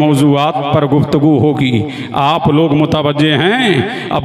मौजूआत पर गुफ्तगू होगी। आप लोग मुतवज्जे हैं। अब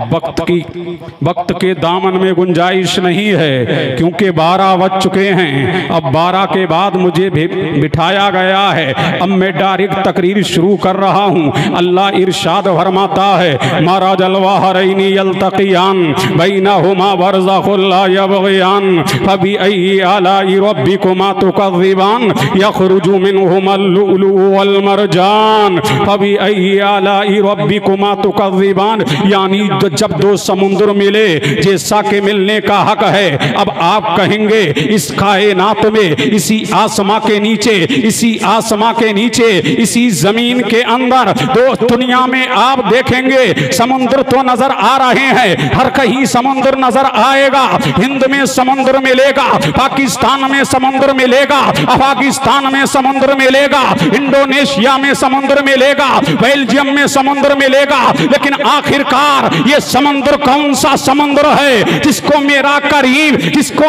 वक्त के दामन में गुंजाइश नहीं है, क्योंकि 12 बज चुके हैं। अब 12 के बाद मुझे बिठाया गया है। अब मैं डायरेक्ट तकरीर शुरू कर रहा हूँ। अल्लाह इरशाद फरमाता है, मारा जलवा हरैनी यल्तक़ियान बैनहुमा बरज़ख़ुन ला यबग़ियान फबिअय्यि आलाइ रब्बिकुमा तुकज़्ज़िबान यख़रुजु मिनहुमा लुअलुअ वल मरजान फबिअय्यि आलाइ रब्बिकुमा तुकज़्ज़िबान। यानी जब दो समुद्र मिले, जैसा के मिलने का हक है। अब आप कहेंगे इस कायनात में, इसी आसमां के नीचे, इसी आसमां के नीचे, इसी जमीन के अंदर, दो दुनिया में आप देखेंगे समुद्र तो नजर आ रहे हैं, हर कहीं समुद्र नजर आएगा। हिंद में समुद्र मिलेगा, पाकिस्तान में समुद्र मिलेगा, अफगानिस्तान में समुद्र मिलेगा, इंडोनेशिया में समुद्र मिलेगा, बेल्जियम में समुद्र मिलेगा। लेकिन आखिरकार ये समुद्र कौन सा समुद्र है जिसको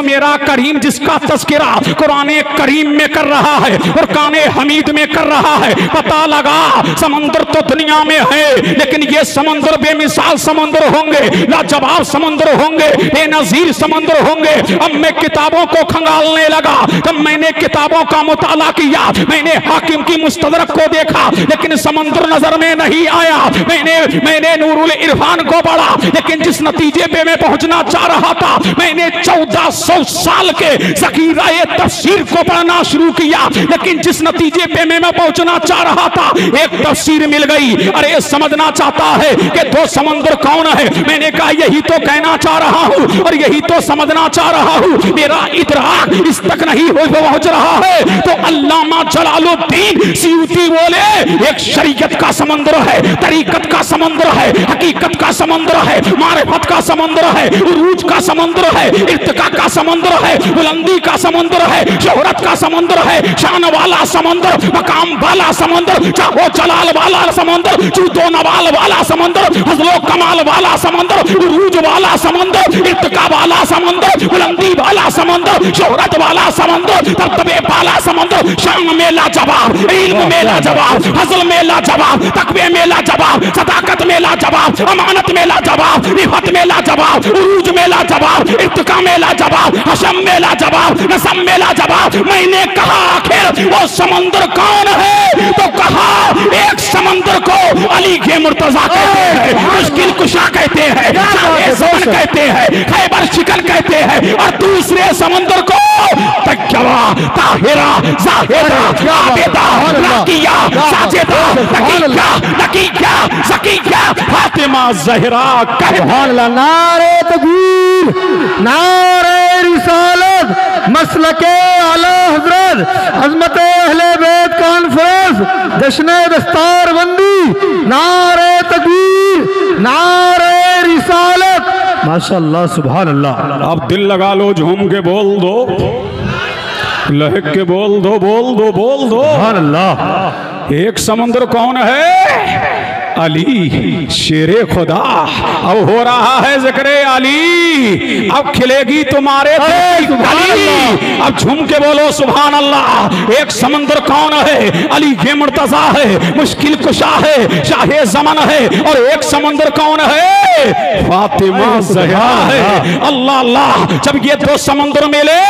मेरा करीम जिसका तस्करा कुरान करीम में कर रहा है और काने हमीद में कर रहा है। पता लगा समुद्र तो दुनिया में है, लेकिन ये समुद्र बेमिसाल समुद्र होंगे, लाजवाब समुद्र होंगे, बेनजीर समुद्र होंगे। अब मैं किताबों को खंगालने लगा। जब मैंने किताबों का मुताला किया, मैंने हाकिम की मुस्तदरक को देखा, लेकिन समुद्र नजर में नहीं आया। मैंने नूरुल इरफान को पढ़ा, लेकिन जिस नतीजे पे मैं पहुंचना चाह रहा था, मैंने 1400 साल के ज़ख़ीराए तफसीर को पढ़ना शुरू किया, लेकिन जिस नतीजे पे मैं पहुंचना चाह रहा था, एक तफसीर मिल गई। अरे समझना चाहता है कि दो समुद्र कौन है? मैंने कहा यही तो कहना चाह रहा हूं और यही तो समझना चाह रहा हूं। मेरा इदराक इस तक नहीं पहुंच रहा है। तो अल्लामा जलालुद्दीन सियूती बोले, एक शरीयत का समुद्र है, तरीकत का समुद्र है, हकीकत का समुद्र है, मारिफत का समुद्र है, उरूज का समुद्र है, इर्तिका का समुद्र है, बुलंदी का समुद्र है, शोहरत का समुद्र है, शान वाला समुद्र, मकाम वाला समुद्र, चाहो जलाल वाला समुद्र, जूदो नवाल वाला समुद्र, हज़लो कमाल वाला समुद्र, उरूज वाला समुद्र, इर्तिका वाला समुद्र, बुलंदी वाला समुद्र, शोहरत वाला समुद्र, तर्तबे वाला समुद्र, शान में लाजवाब, इल्म में लाजवाब, हज़ल में लाजवाब, तकवे में लाजवाब, सदाकत में लाजवाब, अमानत में लाजवाब, रिफत में लाजवाब, उरूज में लाजवाब, इर्तिका में लाजवाब, हशम में लाजवाब, नसम में लाजवाब। मैंने कहा आखिर वो समुद्र कौन है? तो कहा एक समुद्र को अली के मुर्तजा कहते हैं, मुश्किल कुशा कहते हैं, ज़मान कहते हैं, खैबर शिकन कहते हैं, और दूसरे समुद्र को तक़वा, ताहिरा, ज़ाहिरा, आबिदा, राकिया, साजिदा, तकीया, नकीया, ज़किया, फातिमा, ज़हरा कहते हैं। नारे तकबीर, नारे रिसालत, मसलके आला हज़रत, अज़मत अहले बैत कॉन्फ्रेंस, जश्न दस्तार बंदी, नारे तकबीर, नारे रिसालत, माशाअल्लाह सुभान अल्लाह। अब दिल लगा लो, झूम के बोल दो, लहक के बोल दो, बोल दो, बोल दो, सुभान अल्लाह। एक समुद्र कौन है? अली शेरे खुदा। अब हो रहा है जिक्र अली, अब खिलेगी तुम्हारे अली। अब झूम के बोलो सुभान अल्लाह। एक समुद्र कौन है? अली ये मुर्तजा है, मुश्किल कुशा है, शाहे ज़मन है। और एक समुद्र कौन है? फातिमा ज़हरा है। अल्लाह अल्लाह। जब ये दो समुद्र मिले,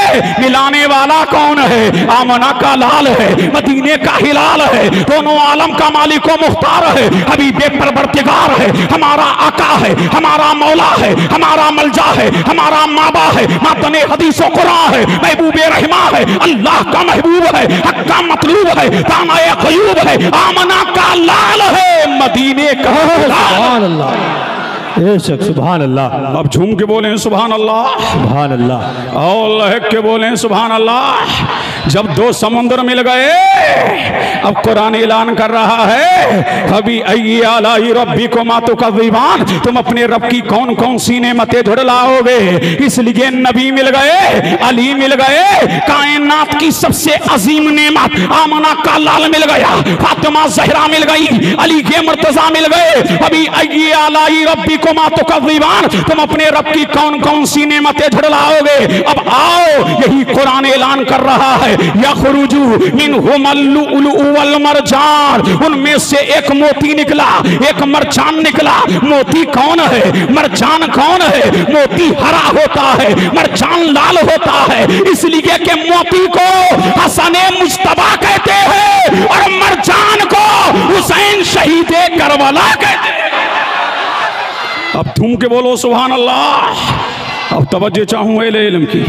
मिलाने वाला कौन है? आमना का लाल है, मदीने का हिलाल है, दोनों आलम का मालिक व मुख्तार है, हबीब परवरदिगार है, हमारा आका है, हमारा मौला है, हमारा मलजा है, हमारा माबा है, मातने हदीसो कुरान है, महबूब रहमा है, अल्लाह का महबूब है, हक का मतलूब है, दानाए ग़यूब है, आमना का लाल है, मदीने का सुभान अल्लाह, सुभान अल्लाह। अब झूम के बोले सुभान अल्लाह, सुभान अल्लाह, और लहक के बोले सुभान अल्लाह। जब दो समुद्र मिल गए, अब कुरान ऐलान कर रहा है, कभी अय्यि आलाई रब्बिकुमा तुकज़्ज़िबान, तुम अपने रब की कौन कौन सी नेमतें झुठलाओगे। इसलिए नबी मिल गए, अली मिल गए, कायनात की सबसे अजीम नेमत आमना का लाल मिल गया, फातिमा ज़हरा मिल गई, अली के मुर्तज़ा मिल गए। अभी अय्यि आलाई रब्बिकुमा रब्बिकुमा तुकज़्ज़िबान, तुम अपने रब की कौन कौन सी नेमतें झुठलाओगे। अब आओ, यही कुरान ऐलान कर रहा है, यख़रुजु मिनहुमुल लुअलुअ वल मरजान, उनमें से एक मोती निकला, एक मरजान निकला। मोती कौन है, मरजान कौन है? मोती हरा होता है, मरजान लाल होता है, इसलिए कि मोती को हसने मुज्तबा कहते हैं और मरजान को हुसैन शहीदे करबला कहते हैं। अब थूम के बोलो सुभान अल्लाह। अब तवज्जो चाहूँ अहले इल्म की,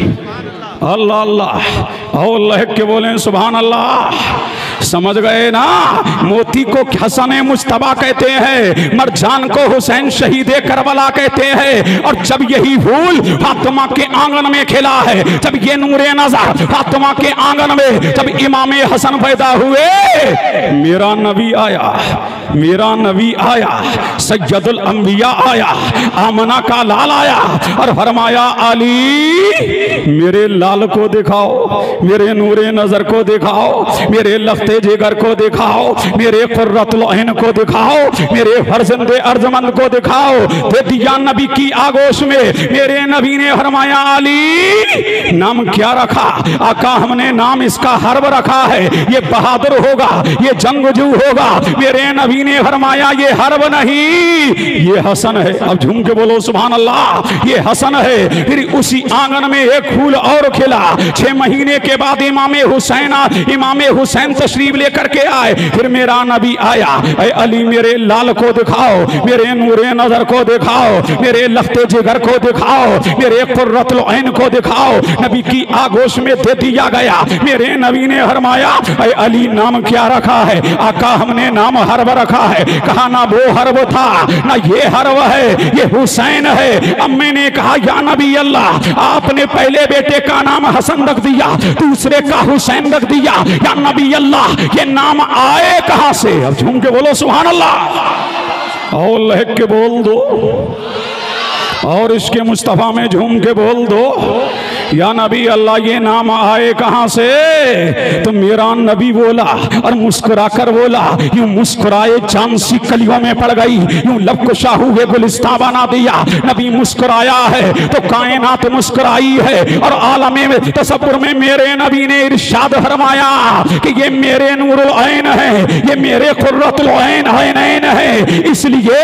अल्लाह अल्लाह और लहक के बोले सुभान अल्लाह। समझ गए ना, मोती को हसन मुज्तबा कहते हैं, मरजान को हुसैन शहीदे करबला कहते हैं। और जब यही फूल फातिमा के आंगन में खिला है, जब ये नूरे नजर फातिमा के आंगन में, जब इमाम हसन पैदा हुए, मेरा नबी आया, मेरा नबी आया, सैयदुल अंबिया आया, आमना का लाल आया और फरमाया अली मेरे लाल को दिखाओ, मेरे नूरे नजर को दिखाओ, मेरे लफ्ते जिगर को दिखाओ, मेरे कुर्रतुल ऐन को दिखाओ, मेरे फर्जंदे अर्जमंद को दिखाओ। दे दिया नबी की आगोश में। मेरे नबी ने फरमाया अली नाम क्या रखा? आका हमने नाम इसका हर्ब रखा है, ये बहादुर होगा, ये जंगजू होगा। मेरे नबी ने फरमाया ये हर्ब नहीं, ये हसन है। अब झूम के बोलो सुभान अल्लाह, ये हसन है। फिर उसी आंगन में एक फूल और खिला। 6 महीने के बाद इमाम हुसैन तशरीफ लेकर के आए। फिर मेरा नबी आया, ऐ अली मेरे लाल को दिखाओ, मेरे नूरे नजर को दिखाओ, मेरे लफ्ते जिगर को दिखाओ, मेरे कुर्रतुल ऐन को दिखाओ। नबी की आगोश में दे दिया गया। मेरे नबी ने फरमाया ऐ अली नाम क्या रखा है? आका हमने नाम हर्ब रखा है। कहा ना वो हर्ब था, ना ये हर्ब है, ये हुसैन है। अब मैंने कहा या नबी अल्लाह, आपने पहले बेटे का नाम हसन रख दिया, दूसरे का हुसैन रख दिया, या नबी अल्लाह ये नाम आए कहां से? अब झूम के बोलो सुभान अल्लाह और लहक के बोल दो और इसके मुस्तफा में झूम के बोल दो या नबी अल्लाह ये नाम आए कहां से? तो मेरा नबी बोला और मुस्कुरा कर बोला, यूं मुस्कुराए जान सी कलियों में पड़ गई, यूं लब को शाहूए गुलिस्तां बना दिया। नबी मुस्कुराया है तो कायनात मुस्कुराई है। और आलमे में तसव्वुर में मेरे नबी ने इरशाद फरमाया कि ये मेरे नूरुल ऐन है, ये मेरे कुर्रतुल ऐन है। इसलिए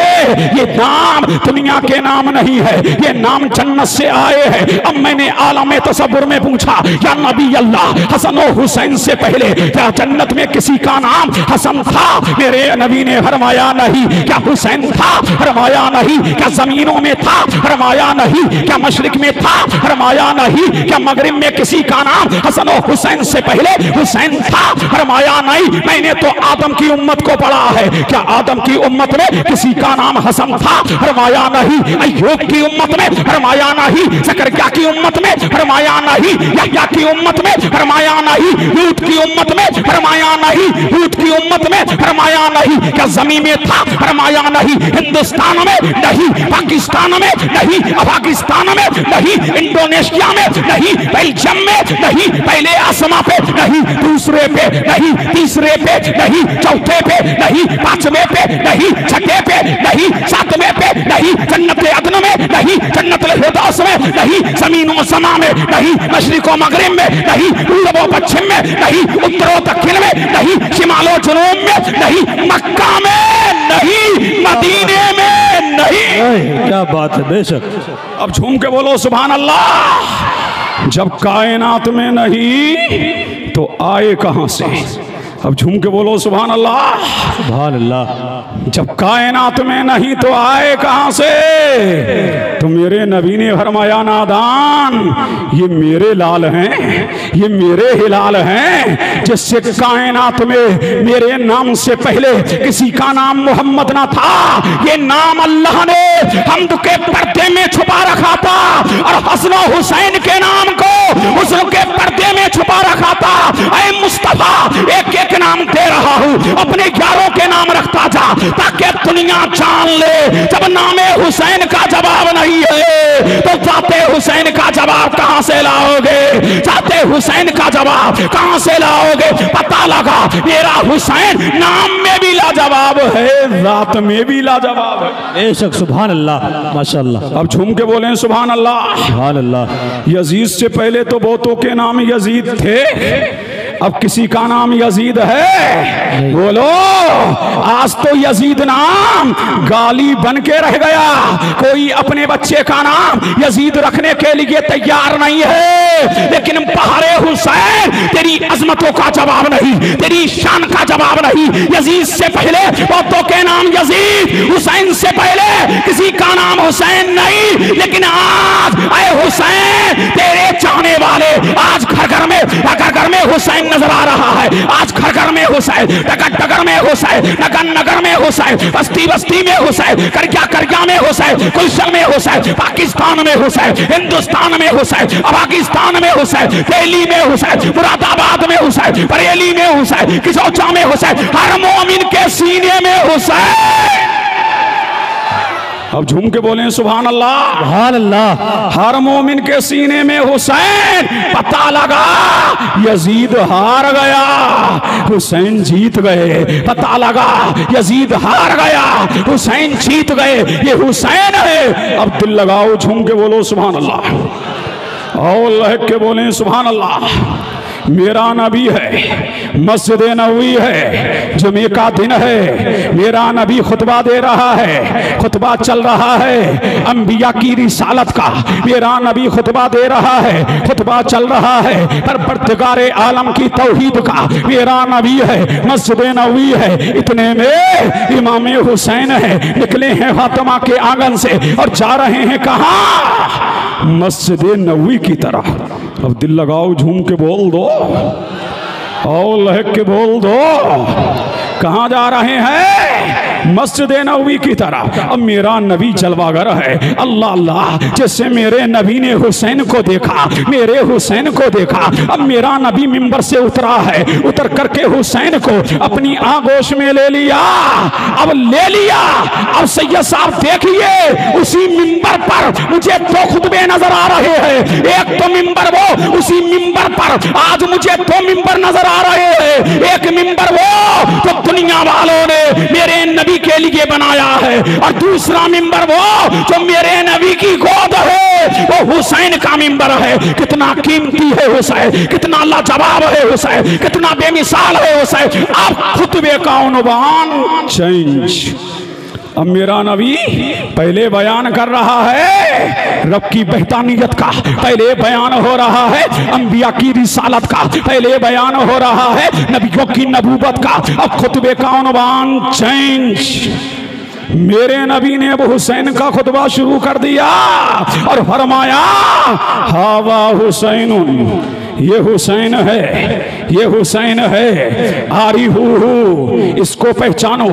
ये नाम दुनिया के नाम नहीं है, ये नाम जन्नत से आए हैं। अब मैंने आलम तसव्वुर में पूछा या नबी अल्लाह हसन और हुसैन से पहले क्या जन्नत में किसी का नाम हसन था? मेरे नबी ने फरमाया नहीं। क्या हुसैन था? फरमाया नहीं। क्या जमीनों में था? फरमाया नहीं। क्या मशरिक में था? फरमाया नहीं। क्या मगरिब में किसी का नाम हसन और हुसैन से पहले हुसैन था? फरमाया नहीं। मैंने तो आदम की उम्मत को पढ़ा है। क्या आदम की उम्मत में किसी का नाम हसन था? फरमाया नहीं। अय्यूब की उम्मत में? फरमाया नहीं। ज़करिया की उम्मत में? फरमाया नहीं। यहया की उम्मत में? फरमाया नहीं। लूत की उम्मत में? फरमाया नहीं। लूत की उम्मत में? फरमाया नहीं। क्या ज़मीन में था? फरमाया नहीं। हिंदुस्तान में नहीं, पाकिस्तान में नहीं, अफगानिस्तान में नहीं, इंडोनेशिया में नहीं, बेल्जियम में नहीं, पहले आसमां पे नहीं, दूसरे पे नहीं, तीसरे पे नहीं, चौथे पे नहीं, पांचवें पे नहीं, छठे पे नहीं, सातवें पे नहीं, जन्नत अदन में नहीं, जन्नत फिरदौस में नहीं, ज़मीन व समा में नहीं, मशरिक व मगरिब में नहीं, पूर्व व पश्चिम में नहीं, उत्तर व दक्षिण में नहीं, शिमाल व जनूब में नहीं, मक्का में नहीं, मदीने में नहीं। क्या बात है, बेशक। अब झूम के बोलो सुभान अल्लाह। जब कायनात में नहीं तो आए कहां से? अब झूम के बोलो सुभान अल्लाह। सुभान अल्लाह। जब कायनात में नहीं तो आए कहां से? तो मेरे नबी ने फरमाया नादान ये मेरे लाल हैं, ये मेरे हिलाल हैं, जिससे कायनात में मेरे नाम से पहले किसी का नाम मोहम्मद ना था। ये नाम अल्लाह ने हम्द के पर्दे में छुपा रखा था और हसन हुसैन के नाम को हुस्न के पर्दे में छुपा रखा था। ऐ मुस्तफा एक एक एक नाम दे रहा हूं, अपने 11 के नाम रखता जा ताकि दुनिया जान ले जब नामे हुसैन का जवाब नहीं है तो जाते हुसैन का जवाब कहां से लाओगे? जाते हुसैन का जवाब कहां से लाओगे? पता लगा मेरा हुसैन नाम में भी लाजवाब है, रात में भी लाजवाब है। बेशक, सुभान अल्लाह, माशाअल्लाह। अब झूम के बोलें सुभान अल्लाह। सुभान अल्लाह। यजीद से पहले तो बहुतों के नाम यजीद थे, अब किसी का नाम यजीद है? बोलो। आज तो यजीद नाम गाली बन के रह गया, कोई अपने बच्चे का नाम यजीद रखने के लिए तैयार नहीं है। लेकिन पहाड़े हुसैन तेरी अजमतों का जवाब नहीं, तेरी शान का जवाब नहीं। यजीद से पहले बहुतों के नाम यजीद, हुसैन से पहले किसी का नाम हुसैन नहीं। लेकिन आज आए हुसैन तेरे चाहने वाले आज घर घर में हुसैन नजर आ रहा है। आज घर घर में हुसैन, डगर डगर में हुसैन, नगर नगर में हुसैन, बस्ती बस्ती में हुसैन, करजा करजा में हुसैन, गुलशन में हुसैन, पाकिस्तान में हुसैन, हिंदुस्तान में हुसैन, पाकिस्तान में हुसैन, दिल्ली में हुसैन, मुरादाबाद में हुसैन, बरेली में हुसैन, किसौचा में हुसैन, हर मोमिन के सीने में हुसैन। अब झूम के बोलें सुभान अल्लाह। सुभान अल्लाह। हर मोमिन के सीने में हुसैन। पता लगा यजीद हार गया, हुसैन जीत गए। पता लगा यजीद हार गया, हुसैन जीत गए। ये हुसैन है। अब दिल लगाओ, झूम के बोलो सुभान अल्लाह और लहक के बोलें सुभान अल्लाह। मेरा नबी है, मस्जिद नबवी है, जुमे का दिन है, मेरा नबी खुतबा दे रहा है, खुतबा चल रहा है अंबिया की रिसालत का। मेरा नबी खुतबा दे रहा है, खुतबा चल रहा है परवरदिगारे आलम की तौहीद का। मेरा नबी है, मस्जिद नबवी है। इतने में इमाम हुसैन है, निकले हैं फातिमा के आंगन से और जा रहे हैं कहाँ? मस्जिद नबवी की तरफ। अब दिल लगाओ, झूम के बोल दो और लहक के बोल दो, कहाँ जा रहे हैं? मस्जिद नबवी की तरफ। अब मेरा नबी जलवागर है। अल्लाह अल्लाह, जैसे मेरे नबी ने हुसैन को देखा, मेरे हुसैन को देखा। अब मेरा नबी मिंबर से उतरा है, उतर करके हुसैन को अपनी आगोश में ले लिया। अब ले लिया। अब सैयद साहब देखिए, उसी मिंबर पर मुझे दो खुतबे नजर आ रहे हैं। एक तो मिंबर वो, उसी मिंबर पर आज मुझे दो मिंबर नजर आ रहे हैं। एक मिंबर वो तो दुनिया वालों ने मेरे नबी के लिए बनाया है, और दूसरा मिंबर वो जो मेरे नबी की गोद है, वो हुसैन का मिंबर है। कितना कीमती है हुसैन, कितना लाजवाब है हुसैन, कितना बेमिसाल है हुसैन। अब खुतबे का उन्वान चेंज। अब मेरा नबी पहले बयान कर रहा है रब की बेहतानियत का, पहले बयान हो रहा है अंबिया की रिसालत का, पहले बयान हो रहा है नबियों की नबूवत का। अब खुतबे का उन्वान चेंज। मेरे नबी ने अब हुसैन का खुतबा शुरू कर दिया और फरमाया, हावा हुसैन, ये हुसैन है, ये हुसैन है। आरिहू, इसको पहचानो,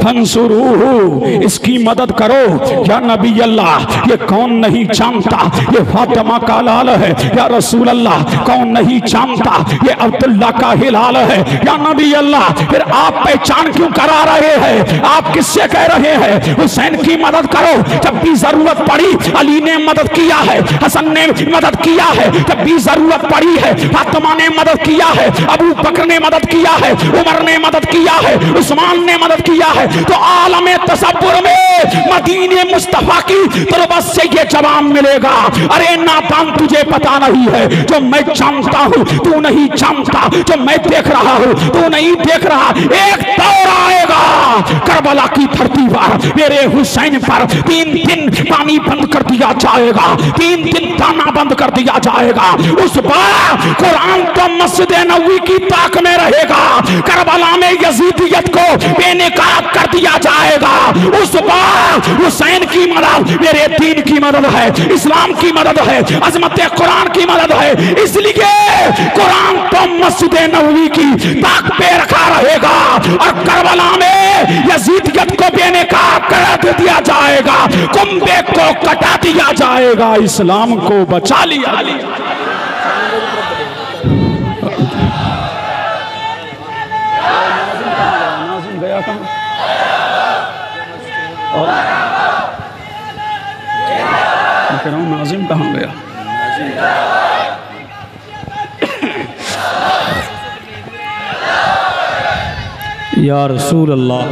फंसुरूहू, इसकी मदद करो। या नबी अल्लाह, ये कौन नहीं जानता ये फातिमा का लाल है। या रसूल अल्लाह, कौन नहीं जानता ये अब्दुल्ला का हिलाल है। या नबी अल्लाह, फिर आप पहचान क्यों करा रहे हैं? आप किससे कह रहे हैं हुसैन की मदद करो? जब भी जरूरत पड़ी अली ने मदद किया है, हसन ने मदद किया है, जब भी जरूरत पड़ी है फातिमा ने मदद किया है, अबू बकर ने मदद किया है, उमर ने मदद किया है, उस्मान ने मदद किया है। तो आलम तसव्वुर में मदीने मुस्तफा की तरफ से ये जवाब मिलेगा, अरे नादान तुझे पता नहीं है, जो मैं जानता हूँ तू नहीं जानता, जो मैं देख रहा हूँ तू नहीं देख रहा। एक दौर आएगा करबला की धरती पर मेरे हुसैन पर 3 दिन पानी बंद कर दिया जाएगा, 3 दिन दाना बंद कर दिया जाएगा। उस बार कुरान तो मस्जिद नबवी की ताक में रहेगा। करबला में यजीदियत को बेनकाब कर दिया जाएगा। उस बार हुसैन की मदद मेरे दीन की मदद है, इस्लाम की मदद है, अजमत कुरान की मदद है। इसलिए कुरान तो मस्जिद नबवी की ताक पे रखा रहेगा और करबला में यजीदियत को बेनकाब कर दिया जाएगा, कुंबे को कटा दिया जाएगा, इस्लाम को बचा लिया। मैं कह रहा हूँ नाजिम कहाँ गया? या रसूल अल्लाह।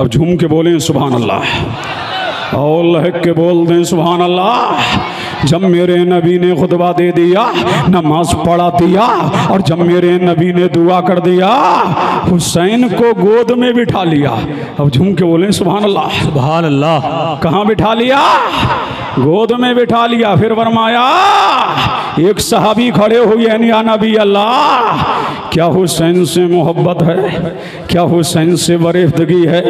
अब झूम के बोलें सुभान अल्लाह और लहक के बोल दें सुभान अल्लाह। जब मेरे नबी ने खुतबा दे दिया, नमाज पढ़ा दिया, और जब मेरे नबी ने दुआ कर दिया, हुसैन को गोद में बिठा लिया। अब झूम के बोलें सुभान अल्लाह। सुभान अल्लाह। कहाँ बिठा लिया? गोद में बिठा लिया। फिर फरमाया, एक सहाबी खड़े हुए, या नबी अल्लाह, क्या हुसैन से मोहब्बत है? क्या हुसैन से बरेफ्तगी है?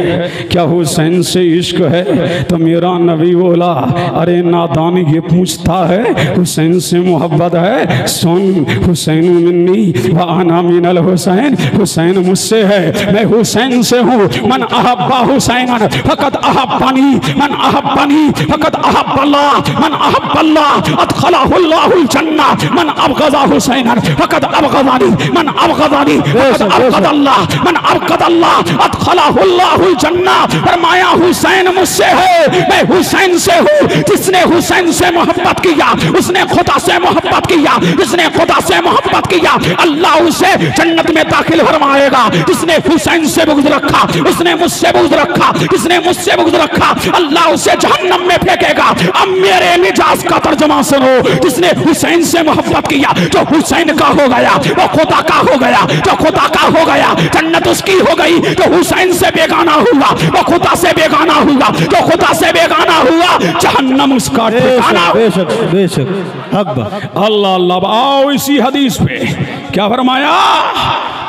क्या हुसैन से इश्क है? तो मेरा नबी बोला, अरे नादान, ये पूछता है हुसैन से मोहब्बत है? सुन, हुसैन मिन्नी व अना मिनल हुसैन। हुसैन मुझसे है, मैं हुसैन से हूँ। मन अहब्बा हुसैनन फकत अहब्बनी, मन अहब्बनी फकत अहब्बल्लाह, मन अहब्बल्लाह अदखलहुल्लाहुल जन्नह, मन अबगज़ा हुसैनन फकत अबगज़नी, मन अबगज़नी फकत अबगज़ल्लाह, मन अबगज़ल्लाह अदखलहुल्लाहुल जन्नह। फरमाया, हुसैन मुझसे है, मैं हुसैन से हूँ। जिसने हुसैन से मोहब्बत किया, उसने खुदा से मोहब्बत किया। जिसने खुदा से मोहब्बत किया, अल्लाह उसे जन्नत में दाखिल फरमाएगा। जिसने हुसैन से बुग़्ज़ रखा, उसने मुझसे बुग़्ज़ रखा। जिसने मुझसे बुग़्ज़ रखा, अल्लाह उसे जहन्नम में फेंकेगा। अब मेरे मिजाज का तर्जुमा सुनो। जिसने हुसैन से मोहब्बत किया, जो हुसैन का हो गया, वो खुदा का हो गया। जो खुदा का हो गया, जन्नत उसकी हो गई। जो हुसैन से बेगाना हुआ, वो खुदा से बेगाना हुआ। जो खुदा से बेगाना हुआ, जहन्नम उसका ठिकाना। बेशक बेशक हक। अल्लाह अल्लाह। आओ इसी हदीस पे क्या फरमाया?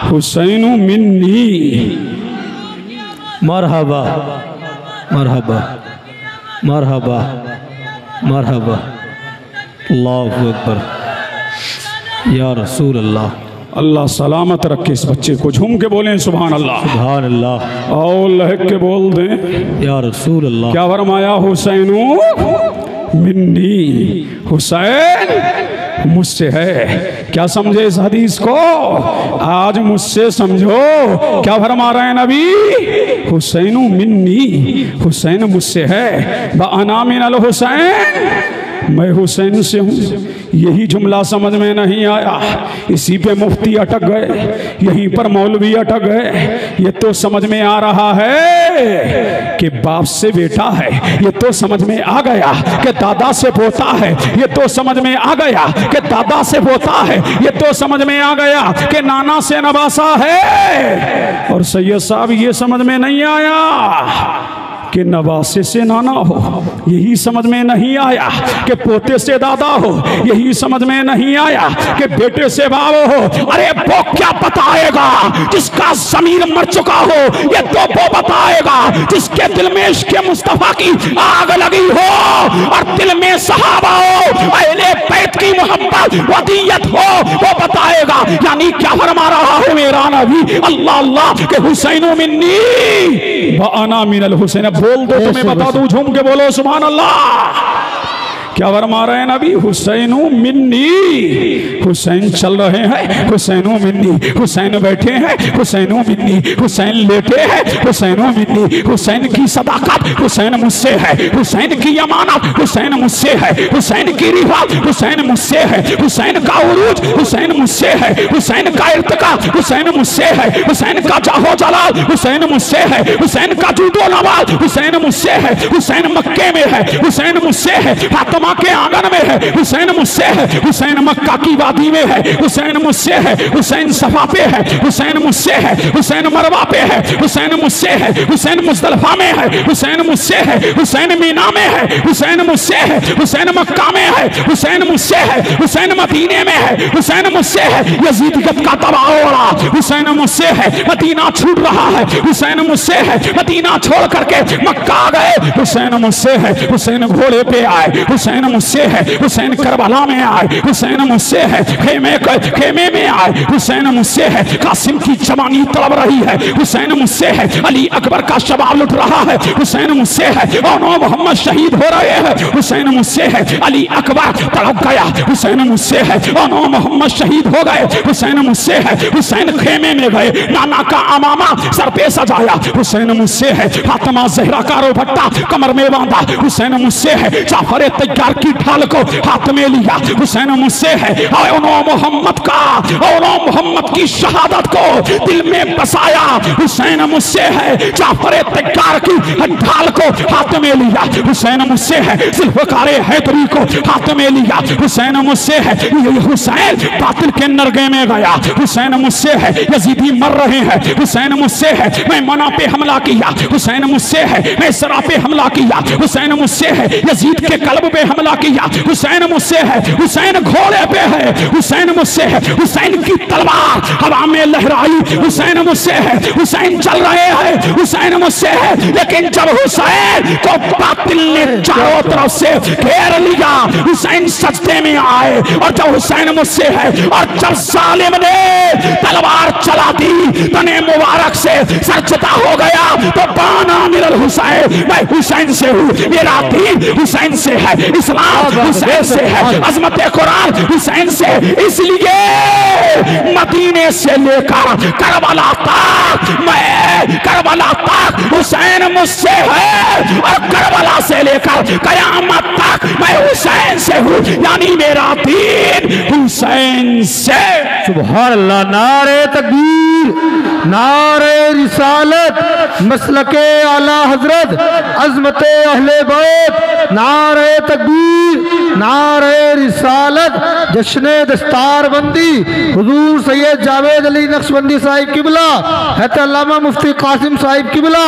हुसैन मिन्नी। मरहबा मरहबा मरहबा मरहबा। अल्लाहु अकबर। या रसूल अल्लाह। अल्लाह सलामत रखे इस बच्चे को। झूम के बोलें सुभान अल्लाह। सुभान अल्लाह। और लहक के बोल दें या रसूल अल्लाह। क्या फरमाया? हुसैन मिन्नी, हुसैन मुझसे है। क्या समझे इस हदीस को? आज मुझसे समझो। क्या फरमा रहे हैं नबी? हुसैन मिन्नी, हुसैन मुझसे है। व अना मिनल हुसैन, मैं हुसैन से हूँ। यही जुमला समझ में नहीं आया, इसी पे मुफ्ती अटक गए, यहीं पर मौलवी अटक गए। ये तो समझ में आ रहा है कि बाप से बेटा है, ये तो समझ में आ गया कि दादा से पोता है, ये तो समझ में आ गया कि दादा से पोता है, ये तो समझ में आ गया कि नाना से नवासा है। और सैयद साहब, ये समझ में नहीं आया कि नवासे से नाना हो। यही समझ में नहीं आया कि पोते से दादा हो। यही समझ में नहीं आया कि बेटे से बाप हो। अरे वो क्या बताएगा जिसका ज़मीर मर चुका हो? ये तो वो बताएगा जिसके दिल में इश्क़ मुस्तफ़ा की आग लगी हो और दिल में सहाबा हो, अहले बैत की मोहब्बत वदियत हो, वो बताएगा। यानी क्या फरमा रहा है मेरा नबी? अल्लाह अल्लाह के हुसैन मिन्नी व अना मिनल हुसैन। बोल दो, तुम्हें बता दूं, झूम के बोलो सुभान अल्लाह। क्या फरमा रहे हैं नबी? हुसैन मिन्नी, हुसैन चल रहे हैं, हुसैन मिन्नी, हुसैन बैठे हैं, हुसैन मिन्नी, हुसैन लेटे हैं, हुसैन मिन्नी। हुसैन की सदाकत हुसैन मुझसे है, हुसैन की अमानत हुसैन मुझसे है, हुसैन की रिफात हुसैन मुझसे है, हुसैन का उरूज हुसैन मुझसे है, हुसैन का इर्तिका हुसैन मुझसे है, हुसैन का जाहो जलाल हुसैन मुझसे है, हुसैन का जूदो नवाज हुसैन मुझसे है, हुसैन मक्के में है, हुसैन मुझसे है, फातिमा के आंगन में है, हुसैन मुझसे है, हुसैन मक्का की वादी में है, हुसैन मुझसे है, हुसैन सफा पे है, हुसैन मुझसे है, हुसैन मरवा पे है, हुसैन मुझसे है, हुसैन मुज़दलिफा में है, हुसैन मुझसे है, हुसैन मीना में है, हुसैन मुझसे है, हुसैन मक्का में है, हुसैन मुझसे है, हुसैन मदीने में है, हुसैन मुझसे है, यजीदियत का तबाह हो रहा, हुसैन मुझसे है, मदीना छूट रहा है, हुसैन मुझसे है, मदीना छोड़ करके मक्का आ गए, हुसैन मुझसे है, हुसैन घोड़े पे आए, हुसैन हुसैन मुझसे है, हुसैन करबला में आए, हुसैन मुझसे है, खेमे में आए, हुसैन मुझसे है, कासिम की जवानी तड़प रही है, हुसैन मुझसे है, अली अकबर का शबाब लुट रहा है, हुसैन मुझसे है, और मोहम्मद शहीद हो रहे हैं, हुसैन मुझसे है, अली अकबर तड़प गया, हुसैन मुझसे है, और मोहम्मद शहीद हो गए, हुसैन मुझसे है, हुसैन खेमे में गए, नाना का अमामा सर पे सजाया, हुसैन मुझसे है, फातिमा ज़हरा का रोबट्टा कमर में बांधा, हुसैन मुझसे है, जाफर तैयार की ढाल को हाथ में लिया, हुसैन मुझसे है, और मोहम्मद का और मोहम्मद की शहादत को दिल में बसाया, हुसैन मुझसे है, जाफर तैयार की ढाल को हाथ में लिया, हुसैन मुझसे है, ज़ुल्फ़िकार हैदरी को हाथ में लिया, हुसैन मुझसे है, हुसैन बातिल के नरगे में गया, हुसैन मुझसे है, यजीदी मर रहे हैं, हुसैन मुझसे है, मैं मना पे हमला किया, हुसैन मुझसे है, मैं सरा पे हमला किया, हुसैन मुझसे है, यजीद के कल्ब पे हमला किया, हुसैन मुझसे है, हुसैन घोड़े पे है, हुसैन मुझसे है, हुसैन की तलवार हवा में लहराई, हुसैन मुझसे है, हुसैन चल रहे हैं, हुसैन मुझसे है, लेकिन जब हुसैन को बातिल ने चारों तरफ से घेर लिया, हुसैन सजदे में आए, और जब हुसैन मुझसे है, और जब जालिम ने तलवार चला दी, तने मुबारक से सरचता हो गया, तो बाना मिलल हुसैन, मैं हुसैन से हूँ, मेरा दीन हुसैन से है, इस्लाम हुसैन से है, अजमत कुरान हुसैन से, इसलिए मदीने से लेकर करबला तक, मैं करबला तक हुसैन मुझसे है, और करबला से लेकर कयामत तक मैं हुसैन से हूँ, यानी मेरा दीन हुसैन से। सुभान अल्लाह। नारे तकबीर, नारे रिसालत, मसलके आला हजरत, अज़मते अहले बैत, नारे तकबीर, नारे रिसालत, जश्ने दस्तारबंदी, हुजूर सैयद जावेद अली नक्शबंदी साहिब किबला, हैत अल्लामा मुफ्ती कासिम साहिब किबला,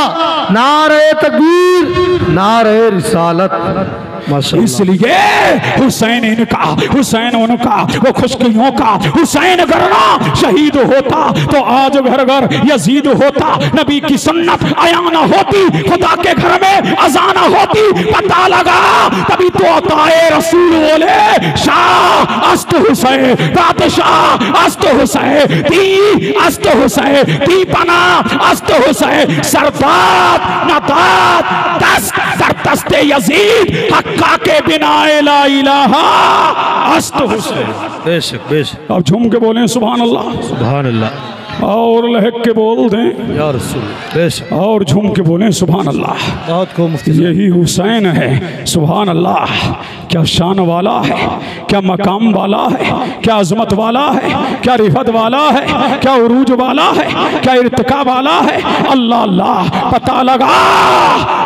नारे तकबीर, नारे रिसालत। इसलिए हुसैन इनका, हुसैन उनका, वो खुशकियों का, हुसैन करना शहीद होता तो आज घर घर यजीद होता, नबी की सुन्नत आयाना होती, खुदा के घर में अजाना होती, पता लगा तभी तो अताए रसूल बोले, शाह अस्त हुसैन, बादशाह अस्त हुसैन, दी अस्त हुसैन, दी पना अस्त हुसैन, सरदार नदात दस्त सरदस्ते यजीद, हक्का के बिना ला इलाहा अस्त हुसैन। बेशक बेशक। अब झूम के बोलें सुभान अल्लाह, सुभान अल्लाह, और लहक के बोल दें या रसूल, बेशक, और झूम के बोलें सुभान अल्लाह। बहुत को मुफ्ती यही हुसैन है, सुभान अल्लाह। क्या शान वाला है, क्या मकाम वाला है, क्या अजमत वाला है, क्या रिफत वाला है, क्या उरूज वाला है, क्या इर्तिका वाला है। अल्लाह अल्लाह, पता लगा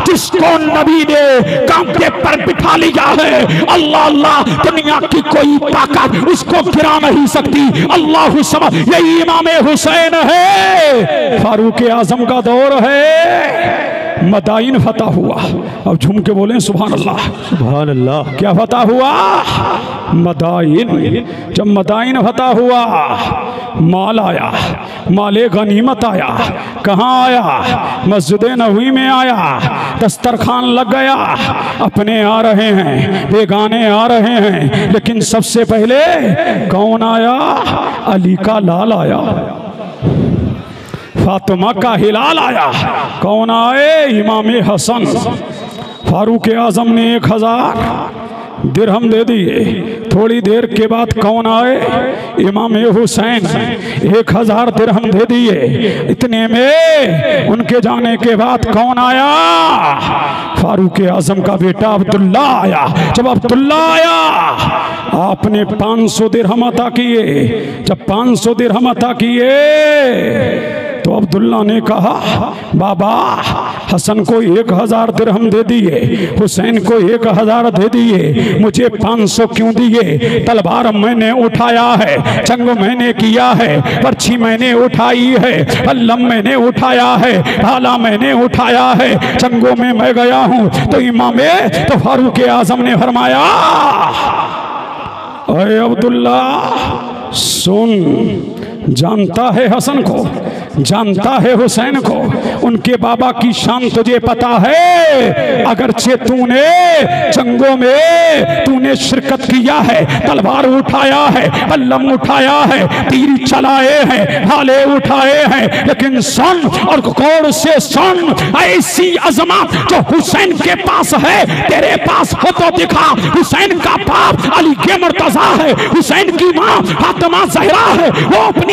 जिसको नबी ने कांधे पर बिठा लिया है, अल्लाह अल्लाह, दुनिया की कोई ताकत उसको गिरा नहीं सकती। अल्लाह समझ, यही इमाम हुसैन है, फारूक आजम का दौर है, मदाइन फतह हुआ। अब झूम के बोलें सुभान अल्लाह, सुभान अल्लाह। क्या फतह हुआ? मदाइन। जब मदाइन फतह हुआ, माल आया, माले गनीमत आया। कहाँ आया? मस्जिद नबवी में आया। दस्तरखान लग गया, अपने आ रहे हैं, बेगाने आ रहे हैं, लेकिन सबसे पहले कौन आया? अली का लाल आया, फातिमा का हिलाल आया। कौन आए? इमाम हसन। फारूक आजम ने 1000 दिरहम दे दिए। थोड़ी देर के बाद कौन आए? इमाम हुसैन, 1000 दिरहम दे दिए। इतने में उनके जाने के बाद कौन आया? फारूक आजम का बेटा अब्दुल्ला आया। जब अब्दुल्ला आया, आपने 500 दिरहम अता किए। जब 500 दिरहम अता किए तो अब्दुल्ला ने कहा, बाबा हसन को 1000 दिरहम दे दिए, हुसैन को 1000 दे दिए, मुझे 500 क्यों दिए? तलवार मैंने उठाया है, जंग मैंने किया है, पर्ची मैंने उठाई है, अल्लम मैंने उठाया है, भाला मैंने उठाया है, जंगों में मैं गया हूँ। तो इमाम तो फारूक आजम ने फरमाया, अरे अब्दुल्ला सुन, जानता है हसन को, जानता है हुसैन को, उनके बाबा की शान तुझे पता है। अगरचे तूने जंगों में तूने शिरकत किया है, तलवार उठाया है, पल्लम उठाया है, तीर चलाए हैं, भाले उठाए हैं, लेकिन सुन और गौर से सुन, ऐसी अजमत जो हुसैन के पास है तेरे पास हो तो दिखा। हुसैन का बाप अली के मुर्तजा है, हुसैन की माँ फातिमा ज़हरा है, वो अपने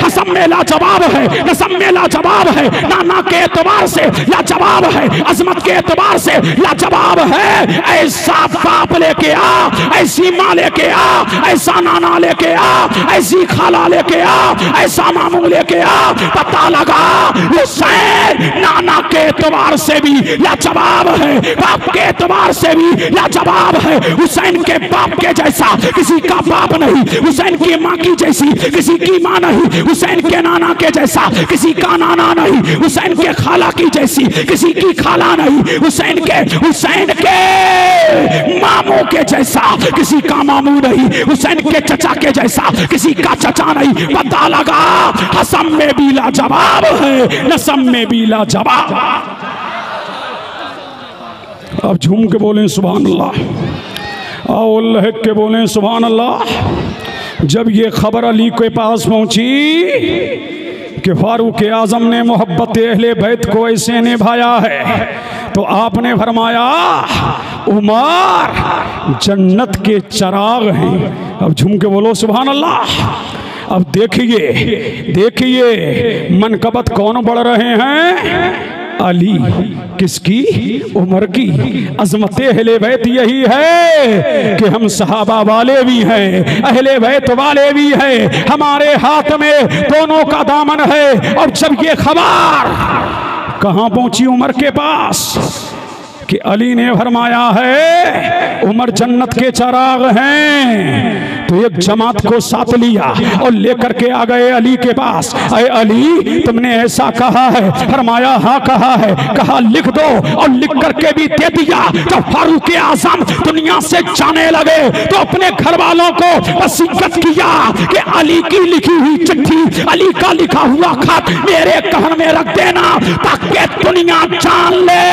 हसन में लाजवाब है, नसब में लाजवाब है, नाना के एतबार से लाजवाब है, अजमत के एतबार से लाजवाब है। ऐसा बाप लेके आ, ऐसी माँ लेके आ, ऐसा नाना लेके आ, ऐसी खाला लेके आ, ऐसा मामू लेके आ, पता लगा हुसैन नाना के एतबार से भी लाजवाब है, बाप के एतबार से भी लाजवाब है। हुसैन के बाप के जैसा किसी का बाप नहीं, हुसैन की माँ की जैसी किसी की माँ नहीं, हुसैन के नाना के जैसा किसी का नाना नहीं, हुसैन के खाला की जैसी किसी की खाला नहीं, हुसैन के मामू के जैसा किसी का मामू नहीं, हुसैन के चचा के जैसा किसी का चचा नहीं। पता लगा हसन में भी लाजवाब है, नसब में भी लाजवाब। अब झूम के बोलें सुभान अल्लाह, आओ लहक के बोलें सुभान अल्लाह। जब ये खबर अली के पास पहुंची कि फारूक आजम ने मोहब्बत अहले बैत को ऐसे निभाया है, तो आपने फरमाया उमर जन्नत के चिराग हैं। अब झूम के बोलो सुभान अल्लाह। अब देखिए मनकबत कौन बढ़ रहे हैं? अली। किसकी? उमर की। अजमत अहले बैत यही है कि हम सहाबा वाले भी हैं, अहले बैत वाले भी हैं, हमारे हाथ में दोनों का दामन है। और जब ये खबर कहां पहुंची उमर के पास कि अली ने फरमाया है उमर जन्नत के चिराग हैं, तो एक जमात को साथ लिया और लेकर के आ गए अली के पास। अरे अली तुमने ऐसा कहा है? फरमाया हाँ कहा है। कहा लिख दो, और लिख करके भी दे दिया। जब फारूक आजम दुनिया से जाने लगे तो अपने घर वालों को वसीयत किया कि अली की लिखी हुई चिट्ठी, अली का लिखा हुआ खत मेरे कहन में रख देना, ताकि दुनिया जान ले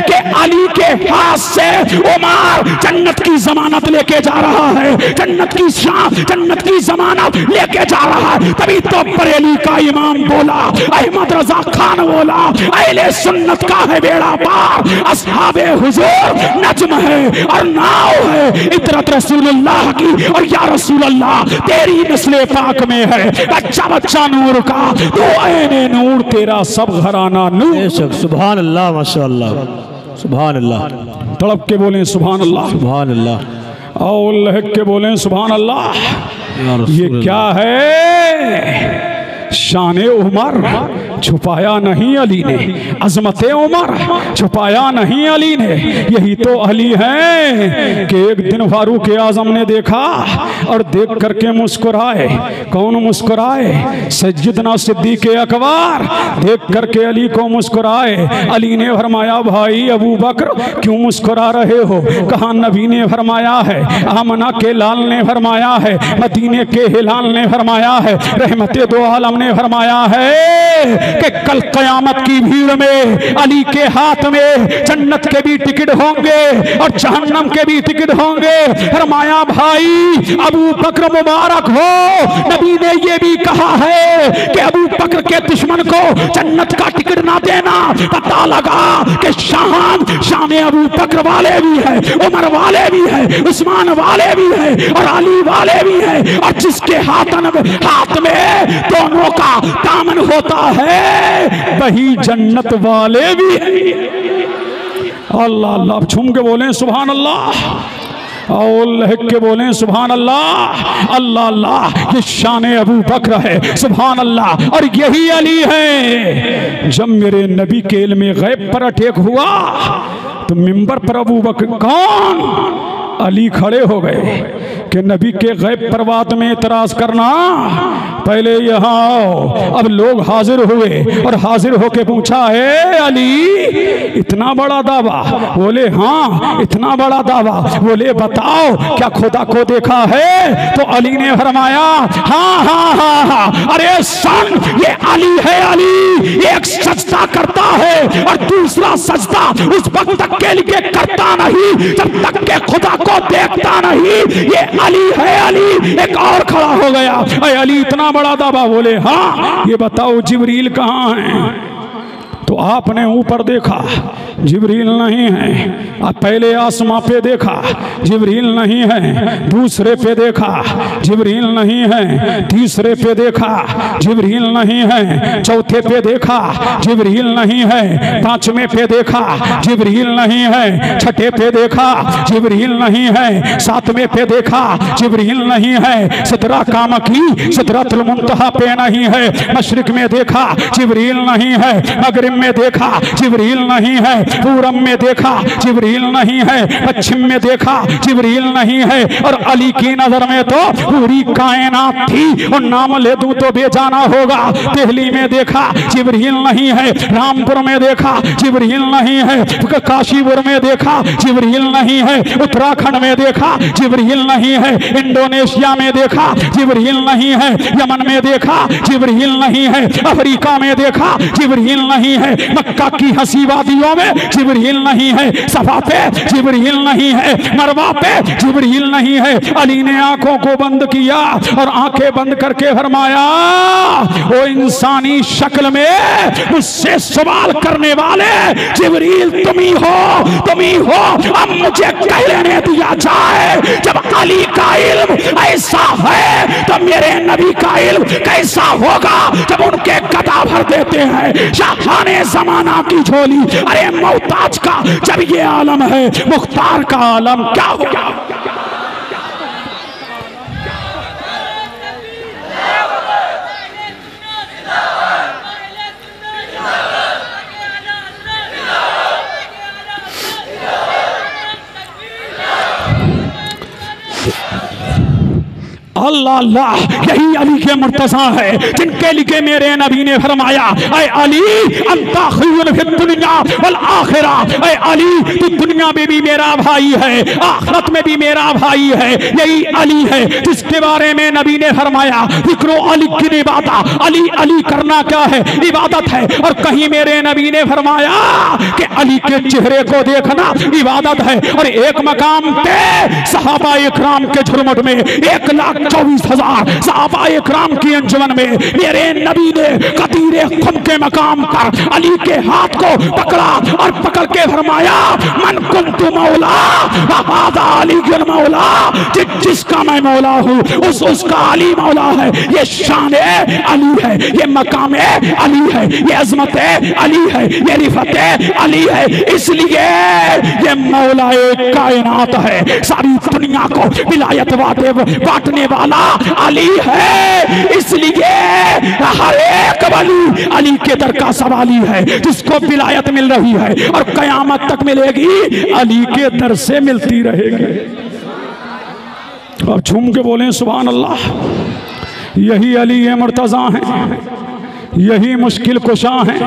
कि अली के हाथ से उमर जन्नत की जमानत लेके जा रहा है, जन्नत की शान, जन्नत की जमानत लेके जा रहा है। तभी तो बरेली का इमाम बोला, अहमद रजा खान बोला, अहले सुन्नत का है बेड़ा पार, असहाबे हुजूर नज्म है और नाव है, इतरत रसूलुल्लाह की। और या रसूल अल्लाह तेरी नस्ले पाक में है, बच्चा बच्चा नूर का, तो ऐने नूर तेरा सब घराना नूर। सुभान अल्लाह, माशाअल्लाह, सुभान अल्लाह। तड़प के बोलें सुभान अल्लाह, सुभान अल्लाह। और लहक के बोलें सुभान अल्लाह। ये क्या है? शाने उमर छुपाया नहीं अली ने, अजमत उमर छुपाया नहीं अली ने। यही तो अली है कि एक दिन फारूक आजम ने देखा और देख करके मुस्कुराए। कौन मुस्कुराए? सैयदना सिद्दीक अकबर देख करके अली को मुस्कुराए। अली ने फरमाया भाई अबू बकर क्यों मुस्कुरा रहे हो? कहा नबी ने फरमाया है, आमना के लाल ने फरमाया है, मदीने के हिलाल ने फरमाया है, रहमते दो आलम ने फरमाया है कि कल कयामत की भीड़ में अली के हाथ में जन्नत के भी टिकट होंगे और जहन्नम के भी टिकट होंगे। फरमाया भाई अबू बकर मुबारक हो। नबी ने ये भी कहा है कि अबू बकर के दुश्मन को जन्नत का टिकट ना देना। पता लगा कि शान अबू बकर वाले भी है, उमर वाले भी है, उस्मान वाले भी है और अली वाले भी है। और जिसके हाथ में दोनों का दामन होता है वही जन्नत वाले भी है। अल्लाह अल्लाह झूम के बोलें सुभान अल्लाह और लहक के बोलें सुभान अल्लाह। अल्लाह अल्लाह ये शान अबू बकर है, सुभान अल्लाह। और यही अली है। जब मेरे नबी के इल्म गैब पर अटैक हुआ तो मिंबर पर अबू बकर कौन? अली खड़े हो गए। कि नबी के गैब पर बात में इतराज करना, पहले यहाँ आओ। अब लोग हाजिर हुए और हाजिर होके पूछा, है अली इतना बड़ा दावा? बोले हाँ इतना बड़ा दावा। बोले बताओ क्या खुदा को देखा है? तो अली ने फरमाया हाँ हाँ हाँ हाँ, अरे सन ये अली है, अली एक सजदा करता है और दूसरा सजदा उस वक्त तक के लिए करता नहीं जब तक के खुदा को देखता नहीं। ये अली है, अली। एक और खड़ा हो गया, अरे अली इतना बड़ा दावा? बोले हाँ। ये बताओ जिब्रील कहाँ है? तो आपने ऊपर देखा, जिब्रील नहीं है। अब पहले आसमां पे देखा, जिब्रील नहीं है। दूसरे पे देखा, जिब्रील नहीं है। तीसरे पे देखा, जिब्रील नहीं है। चौथे पे देखा, जिब्रील नहीं है। पांचवें पे देखा, जिब्रील नहीं है। छठे पे देखा, जिब्रील नहीं है। सातवें पे देखा, जिब्रील नहीं है। सिदरा काम की सिदरतुल मुंतहा पे नहीं है। मशरिक में देखा, जिब्रील नहीं है। मगरिब में देखा, जिब्रील नहीं है। पूरब में देखा, जिब्रील नहीं है। पश्चिम में देखा, जिब्रील नहीं है। और अली की नजर में तो पूरी कायनात थी, और नाम ले दूं तो बेजाना होगा। दिल्ली में देखा, जिब्रील नहीं है। रामपुर में देखा, जिब्रील नहीं है। काशीपुर में देखा, जिब्रील नहीं है। उत्तराखंड में देखा, जिब्रील नहीं है। इंडोनेशिया में देखा, जिब्रील नहीं है। यमन में देखा, जिब्रील नहीं है। अफ्रीका में देखा, जिब्रील नहीं है। मक्का की हंसी वादियों में जिब्रील नहीं है। सफा पे जिब्रील नहीं है। मरवा पे जिब्रील नहीं है। अली ने आंखों को बंद किया और आंखें बंद करके फरमाया, वो इंसानी शक्ल में मुझसे सवाल करने वाले जिब्रील तुम ही हो, तुम ही हो। अब मुझे कह लेने दिया जाए, जब अली का इल्म ऐसा है तो मेरे नबी का इल्म कैसा होगा जब उनके गदा भर देते हैं शाहाने जमाना की झोली। अरे मोहताज का जब ये आलम है, मुख्तार का आलम क्या होगा? अल्लाह अल्लाह, यही अली के मुर्तज़ा है जिनके लिए मेरे नबी ने फरमाया, ऐ अली अंता खैरुन फिद दुनिया वल आखिरा। ऐ अली तू दुनिया में भी मेरा भाई है, आखिरत में भी मेरा भाई है। यही अली है जिसके बारे में नबी ने फरमाया, जिक्रो अली की इबादत, अली अली करना क्या है? इबादत है। और कहीं मेरे नबी ने फरमाया कि अली के चेहरे को देखना इबादत है। और एक मकाम पे सहाबा इकराम के झुरमुट में 1,24,000 सहाबा इकराम की अंजुमन में मेरे नबी ने कतीरे खुम के मकाम पर अली के हाथ को पकड़ा और पकड़ के फरमाया, मन कुंतु मौला हादा अली गुल मौला। जिसका मैं मौला हूँ उसका अली मौला है। ये शान अली है, ये मकाम अली है, ये अजमत अली है, ये रिफत अली है। इसलिए ये मौला कायनात है, सारी दुनिया को विलायत बांटने वाला अली है। इसलिए हर एक वली अली के दर का सवाली है, जिसको विलायत मिल रही है और कयामत तक मिलेगी, अली के दर से मिलती रहेगी। और झूम के बोलें सुभान अल्लाह। यही अली मुर्तज़ा हैं, यही मुश्किल कुशा हैं,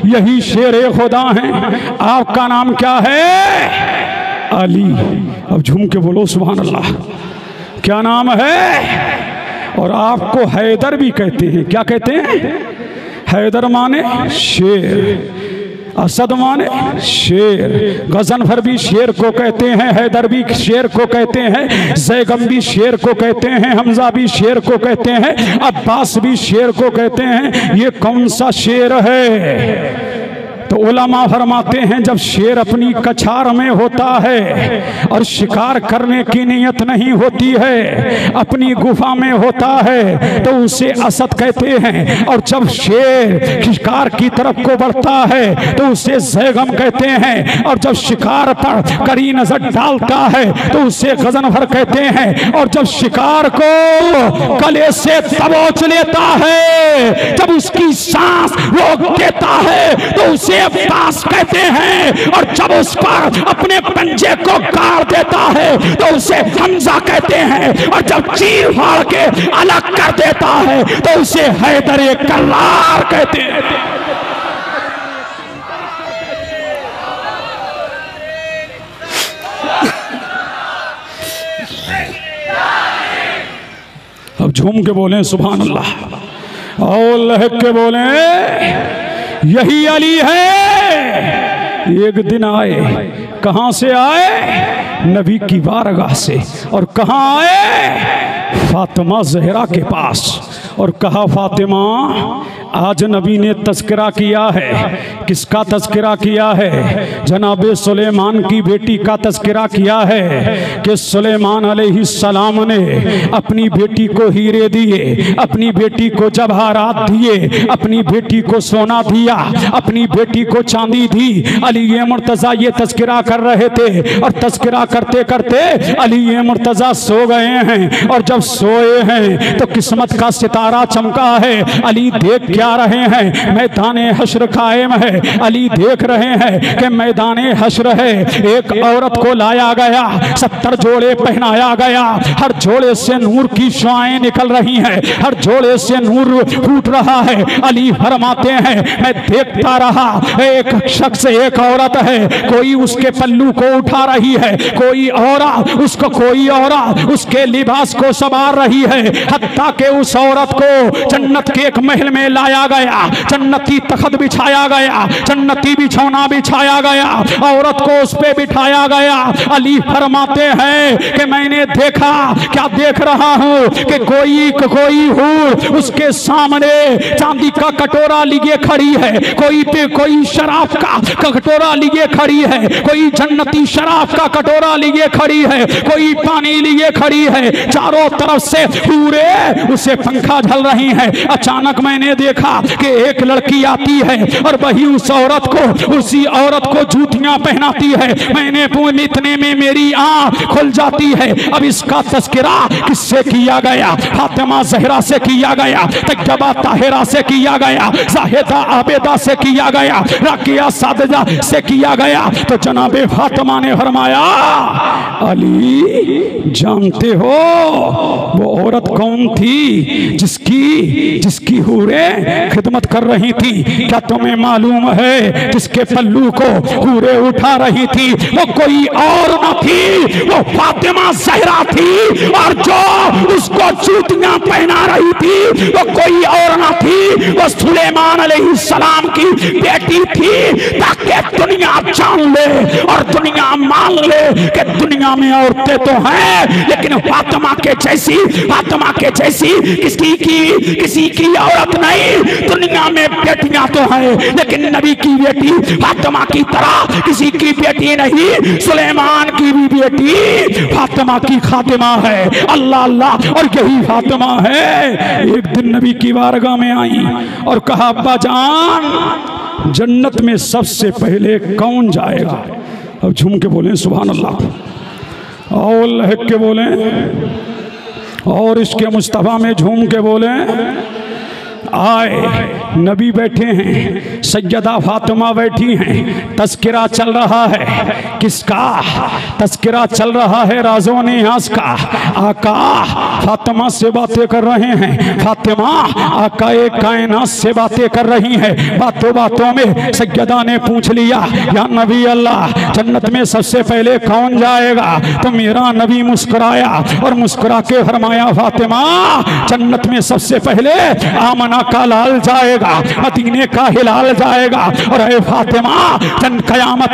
यही शेर खुदा हैं। आपका नाम क्या है? अली। अब झूम के बोलो सुभान अल्लाह। क्या नाम है? और आपको हैदर भी कहते हैं। क्या कहते हैं? हैदर माने शेर, असद माने शेर, गजनफर भी शेर को कहते हैं, हैदर भी शेर को कहते हैं, जैगम भी शेर को कहते हैं, हमजा भी शेर को कहते हैं, अब्बास भी शेर को कहते हैं। ये कौन सा शेर है? तो उलमा फरमाते हैं, जब शेर अपनी कछार में होता है और शिकार करने की नीयत नहीं होती है, अपनी गुफा में होता है, तो उसे असद कहते हैं। और जब शेर शिकार की तरफ को बढ़ता है तो उसे जैगम कहते हैं। और जब शिकार पर कड़ी नजर डालता है तो उसे गजनफर कहते हैं। और जब शिकार को गले से दबोच लेता है, जब उसकी सांस रोक देता है तो उसे अब्बास कहते हैं, और जब उस पर अपने पंजे को गाड़ देता है तो उसे हमजा कहते हैं, और जब चीर फाड़ के अलग कर देता है तो उसे हैदर कर्रार कहते हैं। अब झूम के बोलें सुभान अल्लाह, और लहक के बोलें यही अली है। एक दिन आए, कहां से आए? नबी की बारगाह से। और कहां आए? फातिमा ज़हरा के पास। और कहा फातिमा आज नबी ने तज़किरा किया है। किसका तज़किरा किया है? जनाब सुलेमान की बेटी का तज़किरा किया है कि सुलेमान अलैहिस्सलाम ने अपनी बेटी को हीरे दिए, अपनी बेटी को जवाहरात दिए, अपनी बेटी को सोना दिया, अपनी बेटी को चांदी दी। अली मुर्तज़ा ये तज़किरा कर रहे थे, और तज़किरा करते करते अली मुर्तज़ा सो गए हैं। और जब सोए हैं तो किस्मत का सितारा चमका है। अली देख क्या रहे हैं? मैदान हश्र कायम है। अली देख रहे हैं कि मैदान हश्र है। एक औरत को लाया गया, 70 जोड़े पहनाया गया, हर जोड़े से नूर की शुआएं निकल रही हैं, हर जोड़े से नूर फूट रहा है। अली फरमाते हैं मैं देखता रहा, एक शख्स एक औरत है, कोई उसके पल्लू को उठा रही है, कोई औरत उसको, कोई औरत उसके लिबास को संवार रही है, हत्ता के उस औरत को जन्नत के एक महल में लाया गया, जन्नती तख्त बिछाया गया, जन्नती बिछौना बिछाया गया, औरत को उस पे बिठाया गया। अली फरमाते हैं कि मैंने देखा, क्या देख रहा हूं कि कोई हूर उसके सामने चांदी का कटोरा लिए खड़ी है, कोई शराब का कटोरा लिए खड़ी है, कोई जन्नती शराब का कटोरा लिए खड़ी है, कोई पानी लिए खड़ी है। चारों तरफ से हूरे उसे पंखा झल रही है। अचानक मैंने देखा कि एक लड़की आती है और वही उसी औरत को जूतियां पहनाती है। मैंने इतने में मेरी आंख खुल जाती है। अब इसका तज़किरा किससे किया गया? फातिमा ज़हरा से किया गया, तैयबा ताहिरा से किया गया, ज़ाहिदा आबिदा से किया गया, राकिया सादिदा से किया गया। तो जनाबे फातिमा ने फरमाया अली जानते हो वो औरत कौन थी जिसकी हूरे खिदमत कर रही थी? क्या तुम्हें मालूम है जिसके पल्लू को हूरे उठा रही थी वो कोई और न थी, वो फातिमा ज़हरा थी। और जो उसको जूतियां पहना रही थी वो कोई और न थी, वो सुलेमान अलैहिस्सलाम की बेटी थी। ताकि दुनिया जान ले और दुनिया मान ले कि दुनिया में औरतें तो हैं लेकिन फातिमा के जैसी किसी की औरत नहीं। दुनिया में बेटियां तो हैं लेकिन नबी की बेटी फातिमा की तरह किसी की बेटी नहीं। सुलेमान की भी बेटी फातिमा की खातिमा है। अल्लाह अल्लाह। और यही फातिमा है। एक दिन नबी की बारगाह में आई और कहा अब्बा जान जन्नत में सबसे पहले कौन जाएगा? अब झूम के बोले सुभान अल्लाह, और लहक के बोले, और इसके मुस्तफा में झूम के बोले। आए नबी बैठे हैं, सैयदा फातिमा बैठी हैं, तज़किरा चल रहा है। किसका तज़किरा चल रहा है? राज़ो नियाज़ का। आका फातिमा से बातें कर रहे हैं, फातिमा आका कायनात से बातें कर रही हैं। बातों बातों में सैयदा ने पूछ लिया या नबी अल्लाह जन्नत में सबसे पहले कौन जाएगा? तो मेरा नबी मुस्कुराया और मुस्कुरा के फरमाया फातिमा जन्नत में सबसे पहले आमना का लाल जाएगा, मदीने का हिलाल जाएगा। और ऐ फातिमा कयामत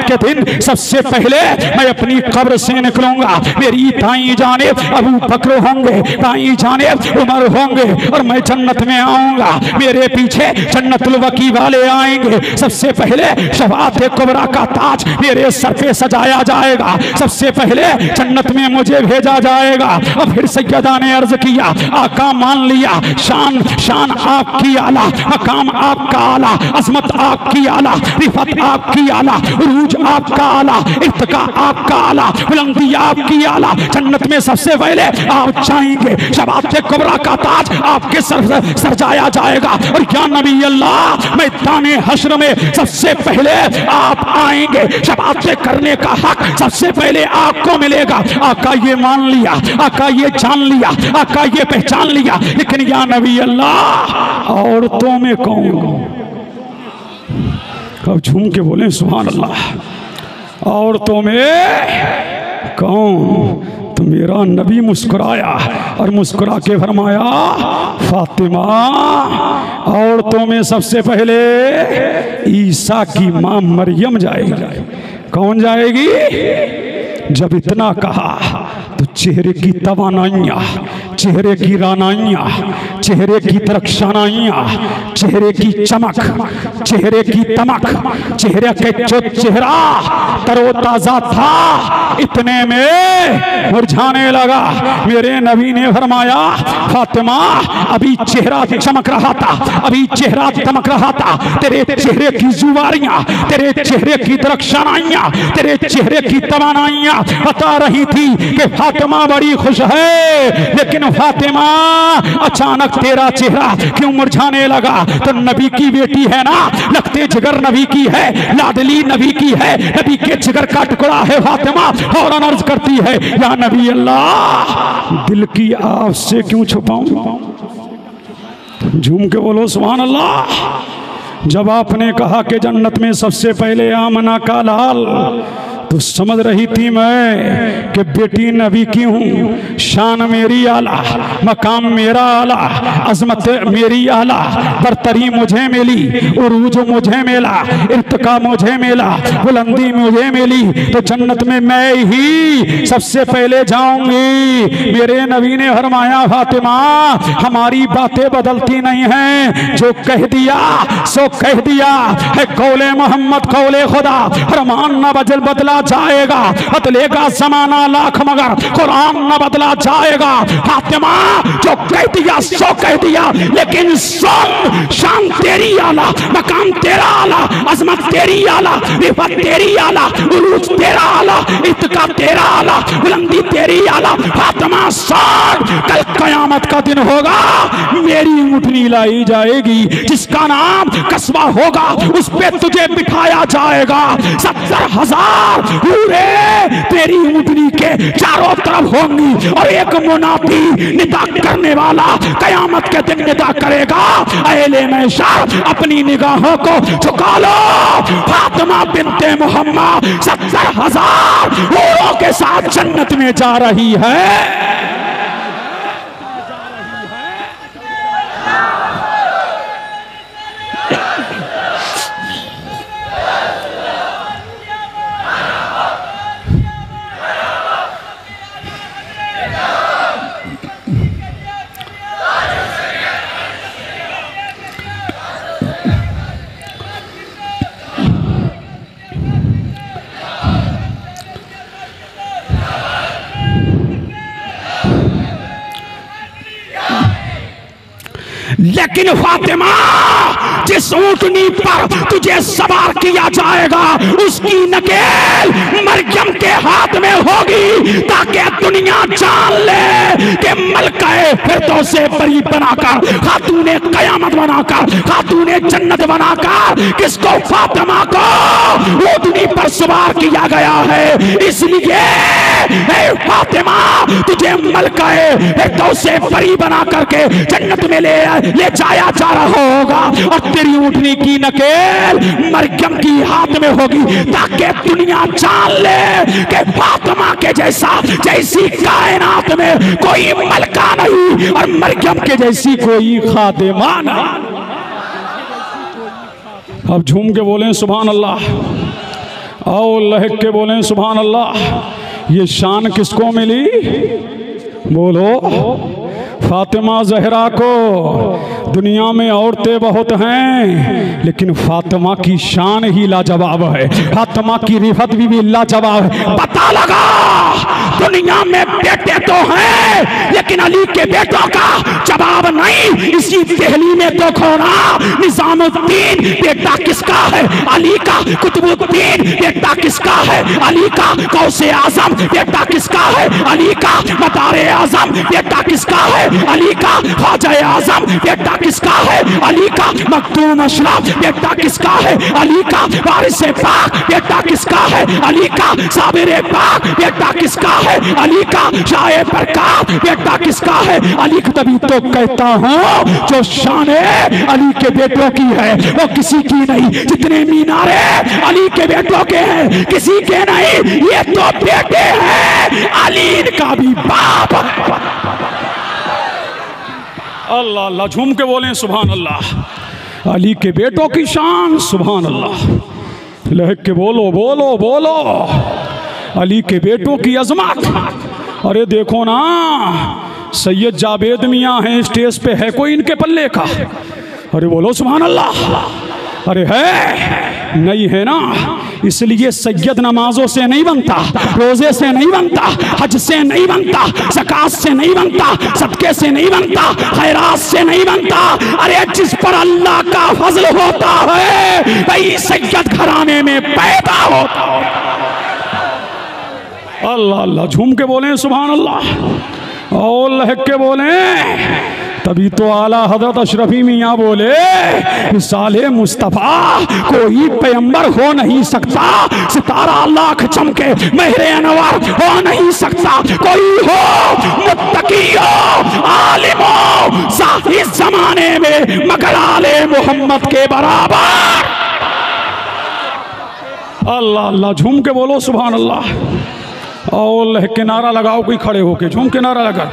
के दिन सबसे पहले मैं अपनी कब्र से निकलूंगा। मेरी दाईं जानिब अबू बकर होंगे, दाईं जानिब उमर होंगे और मैं जन्नत में आऊंगा। मेरे पीछे जन्नतुल वकी वाले आएंगे। सबसे पहले शफाअत कुबरा का ताज मेरे सर पे सजाया जाएगा। सबसे पहले जन्नत में मुझे भेजा जाएगा। और फिर सैयदा ने अर्ज किया आका मान लिया शान शान आपकी आला, मकाम आपका आला, अजमत आपकी आला, रिफत आपकी आला, उरूज आपका आला, इर्तिका आपका आला, बुलंदी आपकी आला। जन्नत में सबसे पहले आप जाएंगे, शबात कुबरा का ताज आपके सर सजाया जाएगा। और या नबी अल्लाह, मैदान हश्र में सबसे पहले आप आएंगे, शबात करने का हक सबसे पहले आपको मिलेगा। आका ये मान लिया, आका ये जान लिया, आका ये पहचान लिया, लेकिन या नबी अल्लाह औरतों में कौन? अब झूम के बोले सुभान अल्लाह। औरतों में कौन? तो मेरा नबी मुस्कुराया और मुस्कुरा के फरमाया, फातिमा औरतों में सबसे पहले ईसा की मां मरियम जाएगी। कौन जाएगी? जब इतना कहा तो चेहरे की तवानाइयाँ, चेहरे की रानाइयाँ, चेहरे की तरक्षानाइयाँ, चेहरे की चमक, चेहरे की तमक, चेहरे के जो चेहरा तरोताजा था, इतने में मुरझाने लगा। मेरे नबी ने फरमाया, फातिमा अभी चेहरा चमक रहा था, अभी चेहरा चमक रहा था, तेरे चेहरे की जुवारियाँ, तेरे चेहरे की तरक्षानाइयाँ, तेरे चेहरे की तवानाइयाँ बता रही थी कि फातिमा बड़ी खुश है। लेकिन फातिमा अचानक तेरा चेहरा क्यों मुरझाने लगा? तो नबी की बेटी है ना, लगते जिगर नबी की है, लाडली नबी की है, नबी के जिगर का टुकड़ा है फातिमा। फौरन अर्ज करती है, या नबी अल्लाह, दिल की आग से क्यों छुपाऊं? झूम के बोलो सुभान अल्लाह। जब आपने कहा कि जन्नत में सबसे पहले आमना का लाल, तो समझ रही थी मैं कि बेटी नबी की हूँ, शान मेरी आला, मकाम मेरा आला, अजमत मेरी आला, बरतरी मुझे मिली, उरूज मुझे मिला, इर्तिका मुझे मिला, बुलंदी मुझे मिली, तो जन्नत में मैं ही सबसे पहले जाऊंगी। मेरे नबी ने फरमाया, फातिमा हमारी बातें बदलती नहीं हैं, जो कह दिया सो कह दिया है, कौले मोहम्मद कौले खुदा, फरमान न बदला जाएगा, बदलेगा जमाना लाख मगर कुरान न बदला जाएगा। फातिमा जो कह दिया सो कह दिया, लेकिन सुन, शान तेरी आला, मकाम तेरा आला, अजमत तेरी आला, रिफत तेरी आला, उरूज तेरा आला, इत्का तेरा आला, बुलंदी तेरी आला। फातिमा सुन, कल कयामत का दिन होगा, मेरी ऊँटनी लाई जाएगी, जिसका नाम कस्बा होगा, उस पे तुझे बिठाया जाएगा। 70,000 पूरे तेरी ऊँटनी के चारों तरफ होंगी, और एक मुनादी निदा करने वाला कयामत के दिन निदा करेगा, अहले महशर अपनी निगाहों को झुका लो, फातिमा बिन्ते मोहम्मद 70,000 हूरों के साथ जन्नत में जा रही है। लेकिन फातिमा, जिस ऊँटनी पर तुझे सवार किया जाएगा, उसकी नकेल मरियम के हाथ में होगी, ताकि दुनिया जान ले कि मलकाए फिरदौसे परी बनाकर, खातूने कयामत बनाकर, खातूने जन्नत बनाकर किसको, फातिमा को ऊँटनी पर सवार किया गया है। इसलिए फातिमा, तुझे मलकाए फिरदौसे परी बना करके जन्नत में ले जाया जा रहा होगा, और तेरी ऊँटनी की नकेल मरियम की हाथ में होगी, ताकि दुनिया जान ले कि फातिमा के जैसी कायनात में कोई मलका नहीं, और मरियम के जैसी कोई खातिमा नहीं। अब झूम के बोलें सुभान अल्लाह, और लहक के बोलें सुभान अल्लाह। ये शान किसको मिली? बोलो, फातिमा ज़हरा को। दुनिया में औरतें बहुत हैं लेकिन फातिमा की शान ही लाजवाब है, फातिमा की रिफत भी लाजवाब है। पता लगा दुनिया में बेटे तो हैं लेकिन अली के बेटों का जवाब नहीं। इसी दिल्ली में देखो ना, निजामुद्दीन बेटा किसका है? अली का। कुतुबुद्दीन बेटा किसका है? अली का। गौसे आजम बेटा किसका है? अली का। मदारे आजम बेटा किसका है? अली का। ख्वाजा आजम बेटा किसका है? अली का। मखदूम अशरफ बेटा किसका है? अली का। वारिस पाक बेटा किसका है? अली का। साबिर पाक बेटा किसका है? अली का। शाह प्रकाश बेटा किसका है? अली का। तभी तो कहता हूँ जो शान अली के बेटों की है वो किसी की नहीं। जितने मीनारे अली के बेटों के हैं किसी के नहीं। ये तो बेटे हैं, अली का भी बाप। अल्लाह अल्लाह, झूम के बोलें सुभान अल्लाह। अली के बेटों की शान, सुभान अल्लाह। लहक के बोलो बोलो बोलो। अली के बेटों की अजमत। अरे देखो ना, सैयद जावेद मियाँ हैं स्टेज पे, है कोई इनके पल्ले का? अरे बोलो सुभान अल्लाह। अरे है नहीं है ना, इसलिए सैयद नमाजों से नहीं बनता, रोजे से नहीं बनता, हज से नहीं बनता, ज़कात से नहीं बनता, सदके से नहीं बनता, खैरात से नहीं बनता। अरे जिस पर अल्लाह का फजल होता है भाई सैयद घराने में पैदा होता है। अल्लाह अल्लाह, झूम के बोलें सुभान अल्लाह और लहक के बोलें। तभी तो आला हजरत अशरफी मियाँ बोले साले मुस्तफ़ा कोई पैगंबर हो नहीं सकता, सितारा लाख चमके मेहरे अनवर हो नहीं सकता, कोई हो मुत्तकी हो आलिम हो इस जमाने में मगर आले मोहम्मद के बराबर। अल्लाह अल्लाह, झूम के बोलो सुभान अल्लाह और लह के नारा लगाओ, कोई खड़े होके झूम के नारा लगा।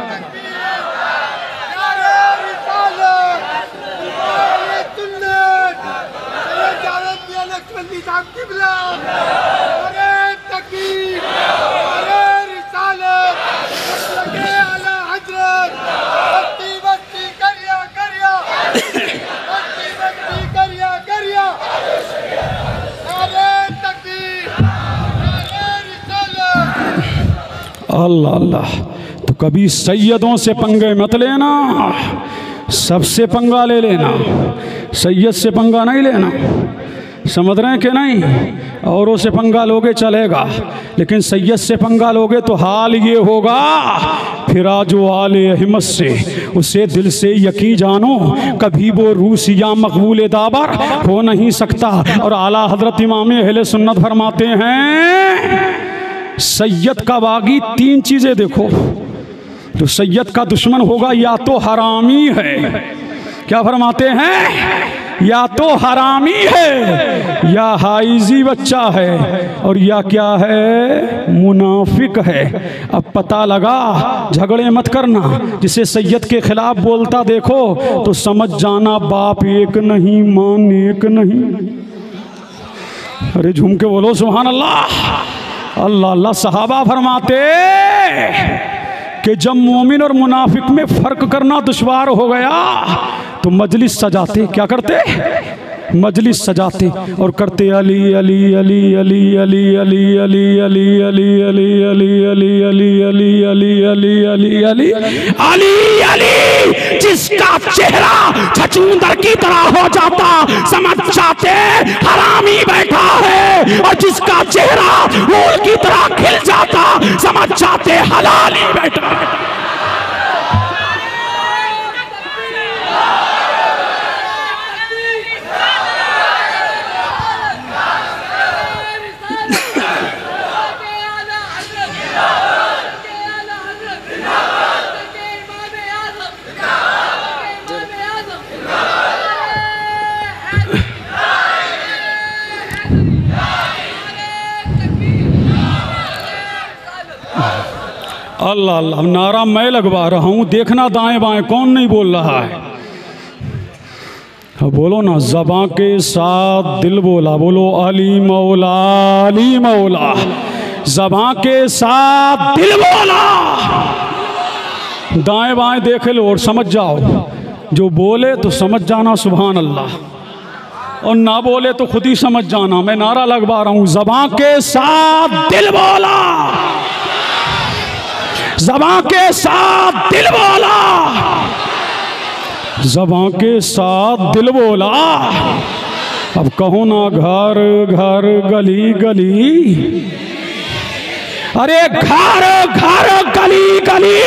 अल्लाह अल्लाह, तो कभी सैयदों से पंगे मत लेना, सबसे पंगा ले लेना, सैयद से पंगा नहीं लेना। समझ रहे हैं कि नहीं? औरों से पंगा लोगे चलेगा, लेकिन सैयद से पंगा लोगे तो हाल ये होगा फिर जो आले अहमद से उसे दिल से यकीन जानो कभी वो रूस या मकबूल दाबर हो नहीं सकता। और आला हजरत इमाम अहले सुन्नत फरमाते हैं सैयद का बागी तीन चीज़ें देखो, जो सैयद का दुश्मन होगा या तो हरामी है, क्या फरमाते हैं, या तो हरामी है या हाइजी बच्चा है और या क्या है मुनाफिक है। अब पता लगा, झगड़े मत करना, जिसे सैयद के खिलाफ बोलता देखो तो समझ जाना बाप एक नहीं मान एक नहीं। अरे झूम के बोलो सुभान अल्लाह। अल्लाह अल्लाह, सहाबा फरमाते कि जब मोमिन और मुनाफिक में फ़र्क करना दुश्वार हो गया तो मजलिस सजाते, क्या करते, मजलिस सजाते और करते अली अली अली अली अली अली अली अली अली अली अली अली अली अली अली अली अली अली अली। जिसका चेहरा छछूंदर की तरह हो जाता समझ जाते हरामी बैठा है, और जिसका चेहरा फूल की तरह खिल जाता समझ जाते हलाली बैठा है। अल्लाह अल्लाह, नारा मैं लगवा रहा हूँ, देखना दाएं बाएं कौन नहीं बोल रहा है। बोलो ना, ज़बां के साथ दिल बोला, बोलो अली मौला अली मौला। ज़बां के साथ दिल बोला, दाएं बाएं देख लो और समझ जाओ। जो बोले तो समझ जाना सुभान अल्लाह, और ना बोले तो खुद ही समझ जाना। मैं नारा लगवा रहा हूं, ज़बां के साथ दिल बोला, ज़बां के साथ दिल बोला, ज़बां के साथ दिल बोला। अब कहो ना घर घर गली गली, अरे घर घर गली गली,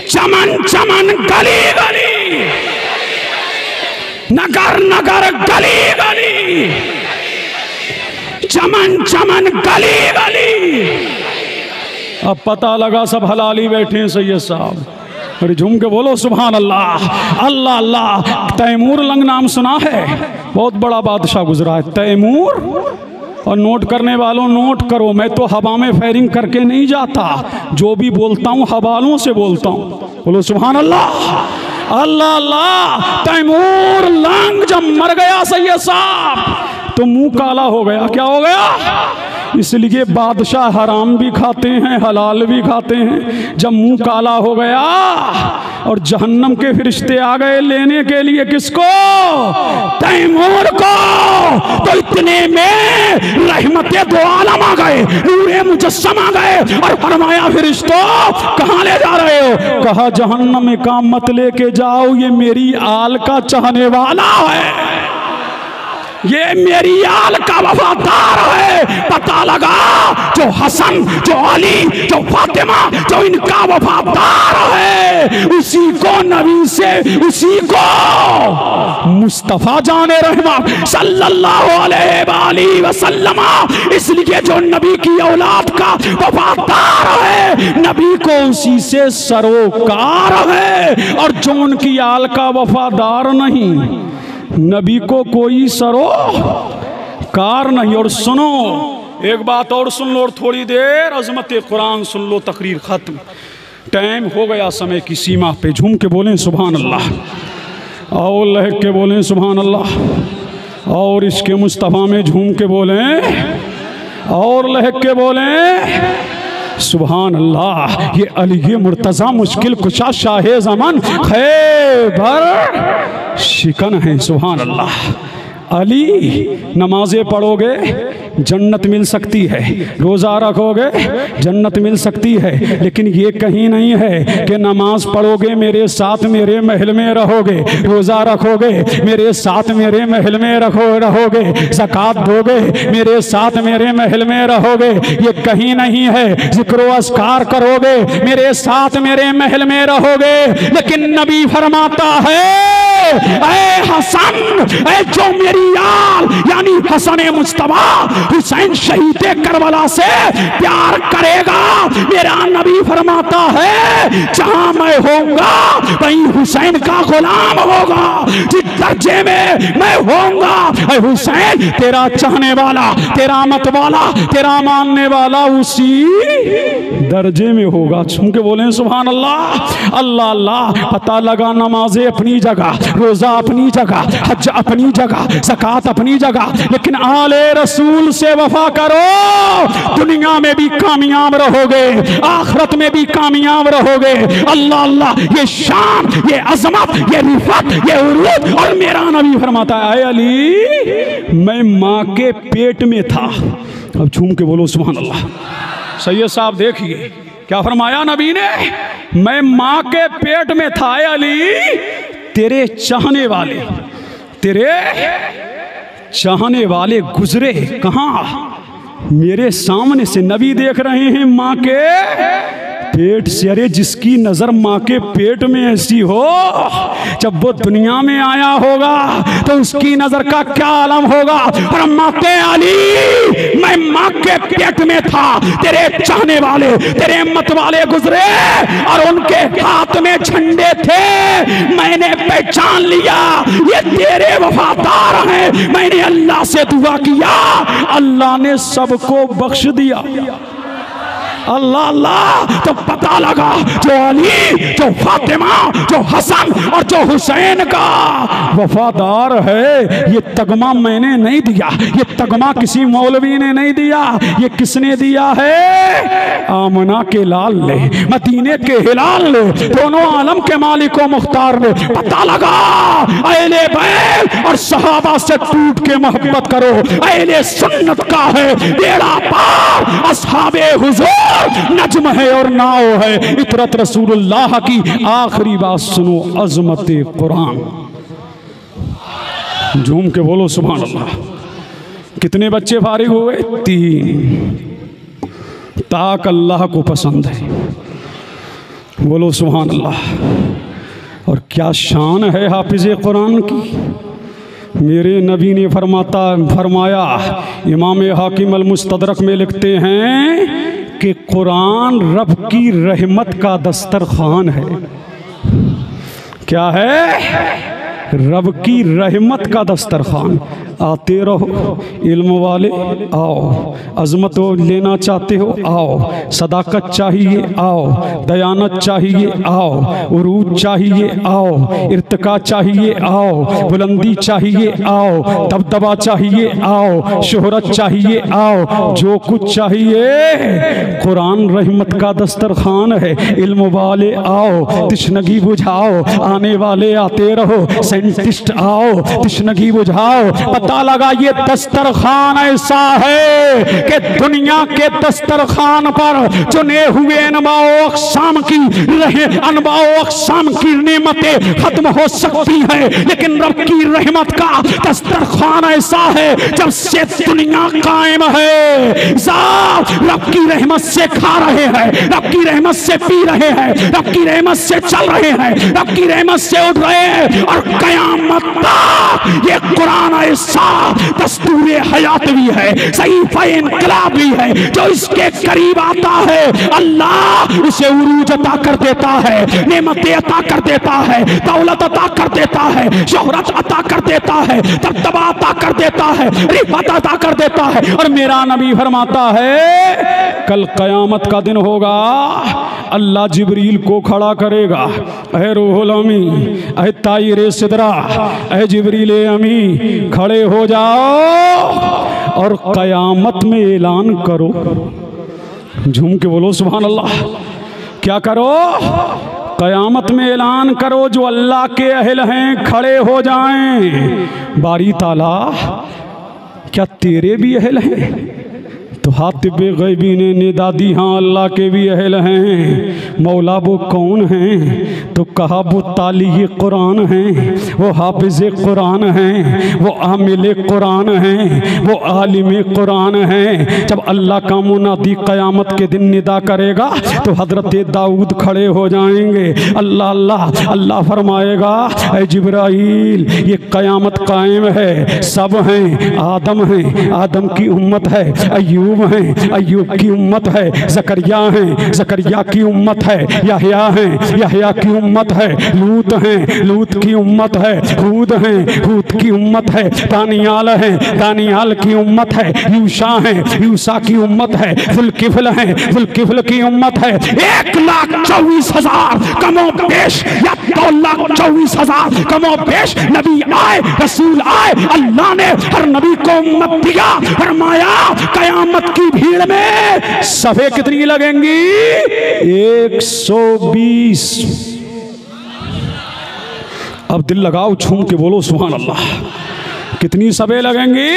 चमन चमन गली गली, नगर नगर गली गली, चमन चमन गली गली। अब पता लगा सब हलाली बैठे हैं सैयद साहब। अरे झूम के बोलो सुभान अल्लाह। अल्लाह अल्लाह। तैमूर लंग नाम सुना है? बहुत बड़ा बादशाह गुजरा है तैमूर। और नोट करने वालों नोट करो, मैं तो हवा में फायरिंग करके नहीं जाता, जो भी बोलता हूँ हवालों से बोलता हूँ। बोलो सुभान अल्लाह। अल्लाह अल्लाह। तैमूर लंग जब मर गया सैयद साहब तो मुंह काला हो गया। क्या हो गया? इसलिए बादशाह हराम भी खाते हैं हलाल भी खाते हैं। जब मुंह काला हो गया और जहन्नम के फरिश्ते आ गए लेने के लिए किसको? तैमूर को। तो इतने में रहमते दो आलम आ गए, नूरे मुजस्सम आ गए और फरमाया फरिश्तों कहाँ ले जा रहे हो? कहा जहन्नम में काम मत लेके जाओ, ये मेरी आल का चाहने वाला है, ये मेरी आल का वफादार है। पता लगा जो हसन जो अली जो फातिमा जो इनका वफादार है, उसी को नबी से उसी को मुस्तफा जाने रहमत सल्लल्लाहु अलैहि वसल्लम। इसलिए जो नबी की औलाद का वफादार है, नबी को उसी से सरोकार है। और जो उनकी आल का वफादार नहीं, नबी को कोई सरोकार नहीं। और सुनो एक बात और सुन लो, और थोड़ी देर अजमत कुरान सुन लो, तकरीर खत्म। टाइम हो गया समय की सीमा पे। झूम के बोलें सुभान अल्लाह, और लहक के बोलें सुभान अल्लाह, और इसके मुस्तफ़ा में झूम के बोलें, और लहक के बोलें सुभान अल्लाह। ये अली मुर्तज़ा मुश्किल कुशा शाहे ज़मान खैबर शिकन है। सुभान अल्लाह। अली नमाज़ें पढ़ोगे जन्नत मिल सकती है, रोज़ा रखोगे जन्नत मिल सकती है, लेकिन ये कहीं नहीं है कि नमाज पढ़ोगे मेरे साथ मेरे महल में रहोगे, रोज़ा रखोगे मेरे साथ मेरे महल में रहोगे, ज़कात दोगे मेरे साथ मेरे महल में रहोगे। ये कहीं नहीं है। ज़िक्र अस्कार करोगे मेरे साथ मेरे महल में रहोगे। लेकिन नबी फरमाता है ऐ हसन, ऐ जो मेरी आल यानी हसन मुस्तफा हुसैन शहीद करबला से प्यार करेगा, मेरा नबी फरमाता है जहां मैं होऊंगा वहीं हुसैन का गुलाम होगा। जिस दर्जे में मैं होऊंगा ऐ हुसैन तेरा चाहने वाला, तेरा मत वाला, तेरा मानने वाला उसी दर्जे में होगा। छूम के बोले सुभान अल्लाह। अल्लाह अल्लाह। पता लगा नमाजें अपनी जगह, रोजा अपनी जगह, हज अपनी जगह, ज़कात अपनी जगह, लेकिन आले रसूल से वफा करो, दुनिया में भी कामयाब रहोगे, आखिरत में भी कामयाब रहोगे। अल्लाह अल्लाह। ये शान, ये अजमत, ये रिफत, ये उरूद। और मेरा नबी फरमाता है अली मैं माँ के पेट में था। अब झूम के बोलो सुभान अल्लाह। सैयद साहब देखिए क्या फरमाया नबी ने, मैं माँ के पेट में था अली, तेरे चाहने वाले, तेरे चाहने वाले गुजरे कहाँ? मेरे सामने से। नबी देख रहे हैं माँ के पेट से। अरे जिसकी नजर माँ के पेट में ऐसी हो, जब वो दुनिया में आया होगा तो उसकी नजर का क्या आलम होगा। और माते अली मैं माँ के पेट में था, तेरे चाहने वाले तेरे मत वाले गुजरे और उनके हाथ में झंडे थे, मैंने पहचान लिया ये तेरे वफादार हैं। मैंने अल्लाह से दुआ किया, अल्लाह ने सबको बख्श दिया। अल्लाह अल्लाह, तो पता लगा जो अली, जो फातिमा, जो हसन और जो हुसैन का वफादार है, ये तगमा मैंने नहीं दिया, ये तगमा किसी मौलवी ने नहीं दिया, ये किसने दिया है? आमना के लाल ने, मदीने के हिलाल ने, दोनों आलम के मालिक व मुख्तार ने। पता लगा अहले बैत और सहाबा से टूट के मोहब्बत करो, अहले सुन्नत का है बेड़ा पार, असहाबे हुजूर नज्म है और नाव है, इतरत रसूलुल्लाह की। आखिरी बात सुनो, अज़मत कुरान। झूम के बोलो सुभान अल्लाह। कितने बच्चे फारिग हुए? 3। ताक अल्लाह को पसंद है, बोलो सुभान अल्लाह। और क्या शान है हाफिज़ कुरान की। मेरे नबी ने फरमाया, इमाम हाकिम अल मुस्तदरक में लिखते हैं कि कुरान रब की रहमत का दस्तरखान है। क्या है? रब की रहमत का दस्तरखान। आते रहो इल्म वाले, आओ। अज़मत लेना चाहते हो, आओ। सदाकत चाहिए, आओ। दयानत चाहिए, आओ। उरूज चाहिए, आओ। इर्तिका चाहिए, आओ। बुलंदी चाहिए, आओ। दबदबा चाहिए, आओ। शोहरत चाहिए, आओ। जो कुछ चाहिए, कुरान रहमत का दस्तरखान है। इल्म वाले आओ, तिश्नगी बुझाओ। आने वाले आते रहो, साइंटिस्ट आओ, तिश्नगी बुझाओ। पता लगा ये दस्तरखान ऐसा है कि दुनिया के दस्तरखान पर चुने हुए अनवाओ अक़साम की नेमतें खत्म हो सकती हैं, लेकिन रब की रहमत का दस्तरखान ऐसा है, जब से दुनिया कायम है, रब की रहमत से खा रहे हैं, रब की रहमत से पी रहे हैं, रब की रहमत से चल रहे हैं, रब की रहमत से उठ रहे हैं। और कयामत तक ये कुरान ऐसा दस्तूर हयात भी है, सहीफ़ा इनकलाब भी है, जो इसके करीब आता है अल्लाह उसे उरूज अता कर देता है, नेमतें अता कर देता है, दौलत अता कर देता है, शोहरत अता कर देता है, दबदबा अता कर देता है, रिफत अता कर देता है। और मेरा नबी फरमाता है कल कयामत का दिन होगा, अल्लाह जिब्रील को खड़ा करेगा, अहे रूहुल अमी, अहे ताइरे सिदरा, अहे जिब्रील अमी, खड़े हो जाओ और कयामत में ऐलान करो। झूम के बोलो सुभान अल्लाह। क्या करो? कयामत में ऐलान करो, जो अल्लाह के अहल हैं खड़े हो जाएं। बारी ताला, क्या तेरे भी अहल हैं? तो हातिब गैबी ने निदा दी, हाँ अल्लाह के भी अहल हैं। मौला वो कौन हैं? तो कहा वो ताली कुरान हैं, वो हाफिज़ कुरान हैं, वो आमिल कुरान हैं, वो आलिम कुरान हैं। जब अल्लाह का मुनादी क़यामत के दिन निदा करेगा तो हज़रत दाऊद खड़े हो जाएंगे। अल्लाह अल्लाह अल्लाह फरमाएगा, ऐ जिब्राईल ये क़यामत कायम है, सब हैं, आदम हैं, आदम की उम्मत है, अय्यूब हैं, अय्यूब की उम्मत है, ज़करिया हैं, ज़करिया की उम्मत है, याहया हैं, याहया की उम्मत है, लूत हैं, लूत की उम्मत है, हूद हैं, हूद की उम्मत है, दानियाल हैं, दानियाल की उम्मत है, यूशा हैं, यूशा की उम्मत है, ज़ुल्किफ्ल हैं, ज़ुल्किफ्ल की उम्मत है। 1,24,000 कमो बेश या 2,24,000 कमो बेश नबी आए, रसूल आए, अल्लाह ने हर नबी को उम्मत दिया। फरमाया कयामत की भीड़ में सफ़े कितनी लगेंगी? 120। अब दिल लगाओ, झूम के बोलो सुभान अल्लाह। कितनी सफ़े लगेंगी?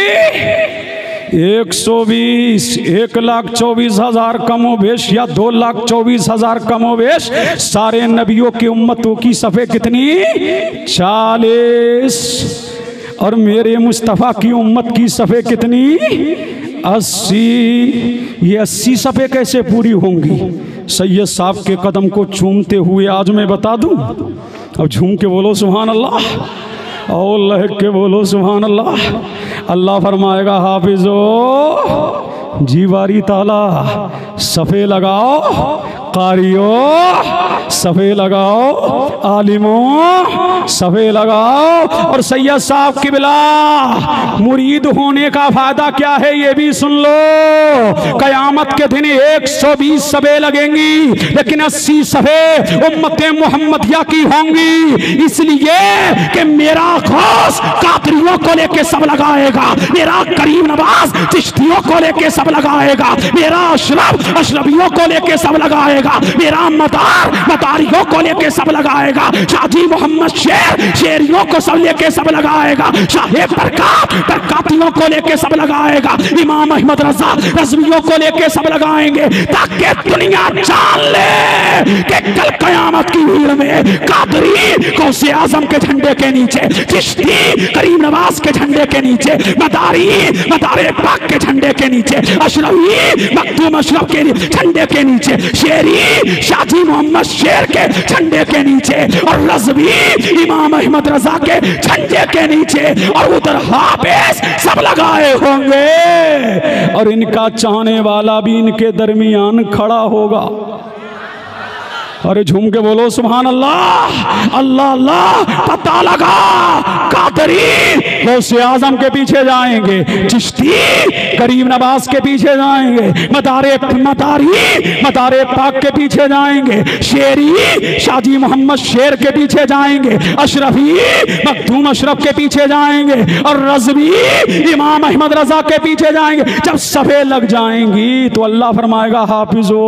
120। 1,24,000 कमोबेश या 2,24,000 कमोबेश सारे नबियों की उम्मतों की सफ़े कितनी? 40। और मेरे मुस्तफ़ा की उम्मत की सफ़े कितनी? 80। ये 80 सफ़े कैसे पूरी होंगी? सैयद साहब के कदम को चूमते हुए आज मैं बता दूं। अब झूम के बोलो सुभान अल्लाह और लहक के बोलो सुभान अल्लाह। अल्लाह फरमाएगा, हाफिज़ो जी बारी ताला सफ़े लगाओ, कारियों सफ़े लगाओ, आलिमों सफ़े लगाओ। और सैयद साहब किबला, मुरीद होने का फायदा क्या है ये भी सुन लो। कयामत के दिन 120 सफ़े लगेंगी, लेकिन 80 सफ़े उम्मत मुहम्मदिया की होंगी, इसलिए कि मेरा खास कादरियों को लेके सब लगाएगा, मेरा करीम नवाज चिश्तियों को लेके सब लगाएगा, मेरा अशरफ अशरफियों को लेके सब लगाएगा, मेरा मदार मदारियों को लेके सब लगाएगा, शाजी मोहम्मद शेर शेरियों को सब लेके सब लगाएगा, शाहे बरकात बरकातियों को लेके सब लगाएगा, इमाम अहमद रजा रज़वियों को लेके सब लगाएंगे, ताकि दुनिया जान ले कि कल कयामत की भीड़ में कादरी गौसे आजम के झंडे के नीचे, चिश्ती करीम नवाज के झंडे के नीचे, मदारी मदारे पाक के झंडे के नीचे, अशरफी मखदूम अशरफ के झंडे के नीचे, शेरी शाजी मोहम्मद शेर के झंडे के नीचे, और रज़वी इमाम अहमद रजा के झंडे के नीचे, और उधर हाफिज सब लगाए होंगे, और इनका चाहने वाला भी इनके दरमियान खड़ा होगा। अरे झूम के बोलो सुभान अल्लाह, अल्लाह अल्लाह। पता लगा कादरी गौसे आजम के पीछे जाएंगे, चिश्ती करीम नवाज के पीछे जाएंगे, मदारे पाक के पीछे जाएंगे, शेरी शाजी मोहम्मद शेर के पीछे जाएंगे, अशरफी मखदूम अशरफ के पीछे जाएंगे, और रज़वी इमाम अहमद रजा के पीछे जाएंगे। जब सफ़े लग जाएंगी तो अल्लाह फरमाएगा हाफिजो,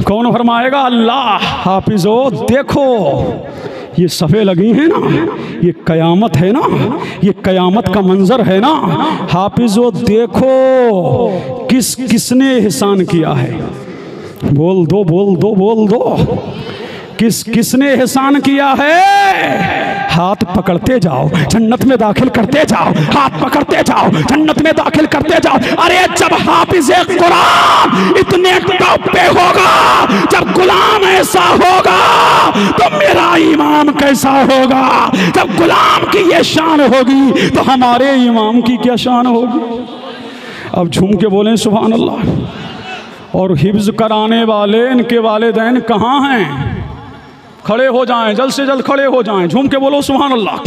कौन फरमाएगा? अल्लाह। हाफिजो देखो ये सफ़े लगी हैं ना, ये कयामत है ना, ये कयामत का मंजर है ना, हाफिजो देखो किसने एहसान किया है। बोल दो बोल दो बोल दो, किसने एहसान किया है। हाथ पकड़ते जाओ जन्नत में दाखिल करते जाओ, हाथ पकड़ते जाओ जन्नत में दाखिल करते जाओ। अरे जब हाफिज़ कुरान इतने टॉप पे होगा, जब गुलाम ऐसा होगा तो मेरा इमाम कैसा होगा। जब गुलाम की ये शान होगी तो हमारे इमाम की क्या शान होगी। अब झूम के बोलें सुभान अल्लाह। और हिफ्ज़ कराने वाले इनके वालिदैन कहाँ हैं? खड़े हो जाएं, जल्द से जल्द खड़े हो जाएं, झूम के बोलो सुभान अल्लाह,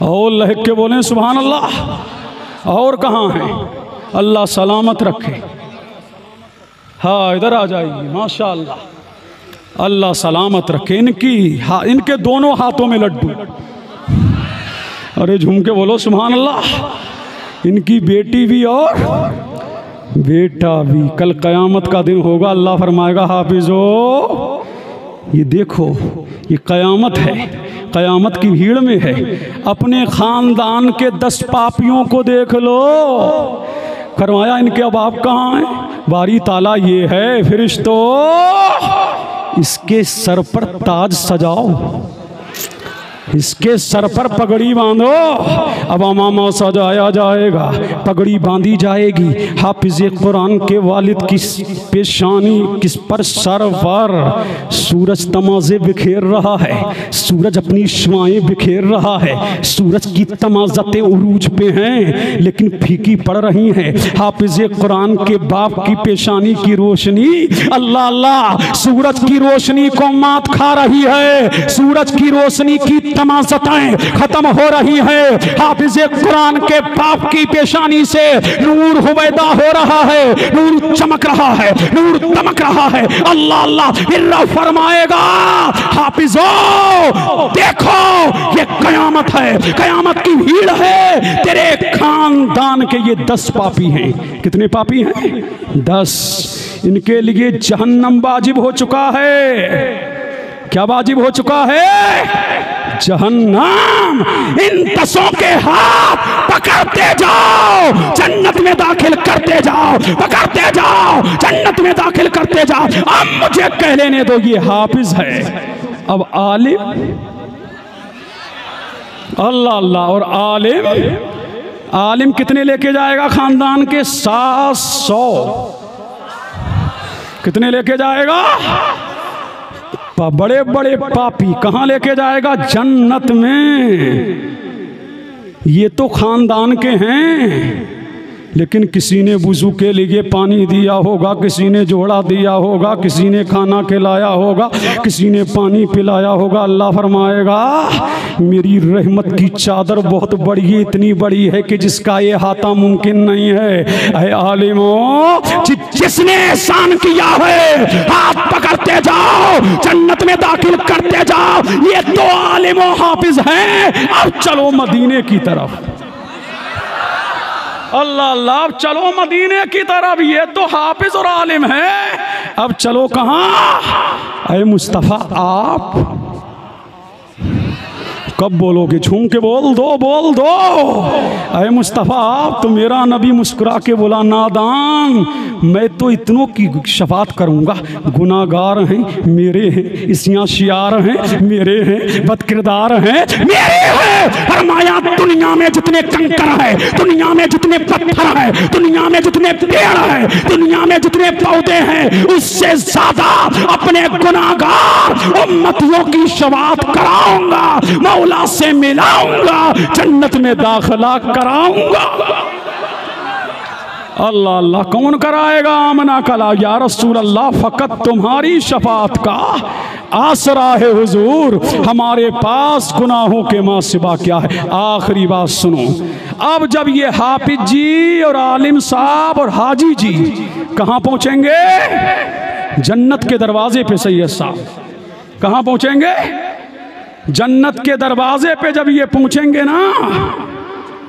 और लहक के बोलें सुभान अल्लाह। और कहाँ हैं? अल्लाह सलामत रखे। हाँ इधर आ जाइए, माशाअल्लाह, अल्लाह सलामत रखे। इनके दोनों हाथों में लड्डू। अरे झूम के बोलो सुभान अल्लाह। इनकी बेटी भी और बेटा भी। कल क़यामत का दिन होगा, अल्लाह फरमाएगा हाफिजो ये देखो ये क़यामत है, क़यामत की भीड़ में है। अपने ख़ानदान के 10 पापियों को देख लो। फरमाया इनके अब आप कहाँ हैं? बारी ताला ये है, फरिश्तों इसके सर पर ताज सजाओ, इसके सर पर पगड़ी बांधो। अब अमामा सजाया जाएगा, पगड़ी बांधी जाएगी। हाफिज़ कुरान के वालिद की पेशानी किस पर सर पर सूरज तमाज़े बिखेर रहा है, सूरज अपनी शुआएं बिखेर रहा है। सूरज की तमाज़तें उरूज पे हैं लेकिन फीकी पड़ रही हैं। हाफिज़ कुरान के बाप की पेशानी की रोशनी अल्लाह अल्लाह सूरज की रोशनी को मात खा रही है। सूरज की रोशनी की तमाज़तें खत्म हो रही है। हाफिज़ कुरान के बाप की पेशानी से नूर हुबैदा हो रहा है, नूर चमक रहा है, नूर दमक रहा है। अल्लाह अल्लाह फिर फरमाएगा हाफिज़ो देखो ये कयामत है, कयामत की भीड़ है। तेरे खानदान के ये 10 पापी हैं। कितने पापी हैं? 10। इनके लिए जहन्नम वाजिब हो चुका है। क्या वाजिब हो चुका है? जहन्नम। इन 10 के हाथ पकड़ते जाओ, जन्नत में दाखिल करते जाओ, पकड़ते जाओ, जन्नत में दाखिल करते जाओ। अब मुझे कह लेने दो ये हाफिज है। अब आलिम, अल्लाह अल्लाह। और आलिम, आलिम कितने लेके जाएगा खानदान के? 700। कितने लेके जाएगा? बड़े बड़े पापी कहाँ लेके जाएगा? जन्नत में। ये तो खानदान के हैं, लेकिन किसी ने वुज़ू के लिए पानी दिया होगा, किसी ने जोड़ा दिया होगा, किसी ने खाना खिलाया होगा, किसी ने पानी पिलाया होगा। अल्लाह फरमाएगा मेरी रहमत की चादर बहुत बड़ी है, इतनी बड़ी है कि जिसका ये हाथा मुमकिन नहीं है। ऐ आलिमों, जिसने एहसान किया है हाथ पकड़ते जाओ, जन्नत में दाखिल करते जाओ। ये दो आलिम और हाफिज हैं। अब चलो मदीने की तरफ। अल्लाह अल्लाह, अब चलो मदीने की तरफ। ये तो हाफिज और आलिम हैं। अब चलो कहाँ? ऐ मुस्तफ़ा आप कब बोलोगे? झूम के बोल दो, बोल दो। अरे मुस्तफ़ा आप तो मेरा नबी मुस्कुरा के बोला नादान, मैं तो इतनों की शफात करूँगा। गुनाहगार हैं मेरे हैं, इसियाँ शियार हैं मेरे हैं, बदकिरदार हैं मेरे हैं। फरमाया दुनिया में जितने कंकर हैं, दुनिया में जितने पत्थर हैं, दुनिया में जितने पेड़ हैं, दुनिया में जितने पौधे हैं, उससे ज्यादा अपने गुनाहगार उम्मतियों की शफात कराऊंगा, मौला से मिलाऊंगा, जन्नत में दाखिला कराऊंगा। अल्लाह अल्लाह, कौन कराएगा? आमना कला या रसूल अल्लाह, फकत तुम्हारी शफात का आसरा है हुजूर, हमारे पास गुनाहों के मां सिवा क्या है। आखिरी बात सुनो, अब जब ये हाफिज जी और आलिम साहब और हाजी जी कहाँ पहुंचेंगे? जन्नत के दरवाजे पे। सैयद साहब कहाँ पहुंचेंगे? जन्नत के दरवाजे पे जब ये पहुंचेंगे ना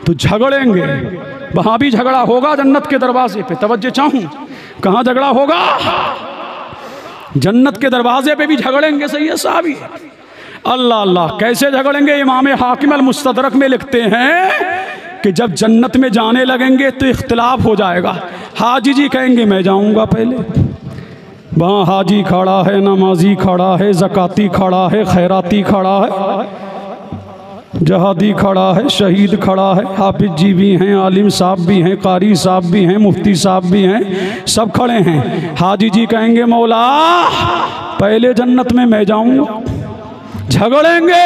तो झगड़ेंगे। वहां भी झगड़ा होगा जन्नत के दरवाजे पे। तवज्जो चाहूं, कहाँ झगड़ा होगा? जन्नत के दरवाजे पे भी झगड़ेंगे। सैयद साहब अल्लाह अल्लाह, कैसे झगड़ेंगे? इमाम हाकिम अल मुस्तदरक में लिखते हैं कि जब जन्नत में जाने लगेंगे तो इख्तिलाफ हो जाएगा। हाजी जी कहेंगे मैं जाऊंगा पहले, वहाँ हाजी खड़ा है, नमाजी खड़ा है, ज़काती खड़ा है, खैराती खड़ा है, जहादी खड़ा है, शहीद खड़ा है, हाफिज जी भी हैं, आलिम साहब भी हैं, कारी साहब भी हैं, मुफ्ती साहब भी हैं, सब खड़े हैं। हाजी जी कहेंगे मौला पहले जन्नत में मैं जाऊंगा। झगड़ेंगे।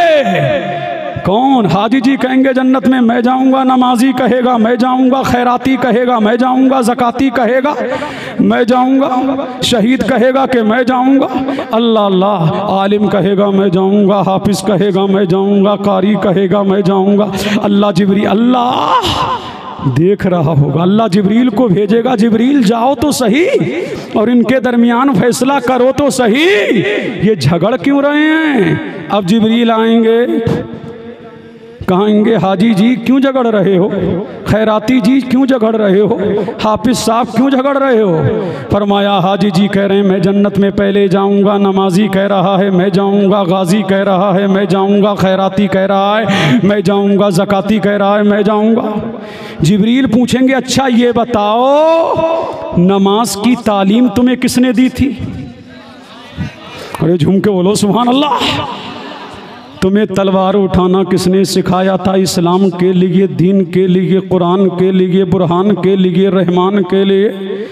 कौन? हाजी जी कहेंगे जन्नत में मैं जाऊंगा, नमाजी कहेगा मैं जाऊंगा, खैराती कहेगा मैं जाऊंगा, ज़काती कहेगा मैं जाऊंगा, शहीद कहेगा कि मैं जाऊंगा। अल्लाह अल्लाह, आलिम कहेगा मैं जाऊंगा, हाफिज कहेगा मैं जाऊंगा, कारी कहेगा मैं जाऊंगा। अल्लाह जिब्रील, अल्लाह देख रहा होगा, अल्लाह जिब्रील को भेजेगा, जिब्रील जाओ तो सही और इनके दरमियान फैसला करो तो सही, ये झगड़ क्यों रहे हैं? अब जिब्रील आएंगे, कहेंगे हाजी जी क्यों झगड़ रहे हो, खैराती जी क्यों झगड़ रहे हो, हाफिज साहब क्यों झगड़ रहे हो? फरमाया हाजी जी कह रहे हैं मैं जन्नत में पहले जाऊंगा, नमाजी कह रहा है मैं जाऊंगा, गाजी कह रहा है मैं जाऊंगा, खैराती कह रहा है मैं जाऊंगा, ज़काती कह रहा है मैं जाऊंगा। जिब्रील पूछेंगे अच्छा ये बताओ नमाज की तालीम तुम्हें किसने दी थी? अरे झूम के बोलो सुभान अल्लाह। तुम्हें तलवार उठाना किसने सिखाया था? इस्लाम के लिए, दीन के लिए, कुरान के लिए, बुरहान के लिए, रहमान के लिए।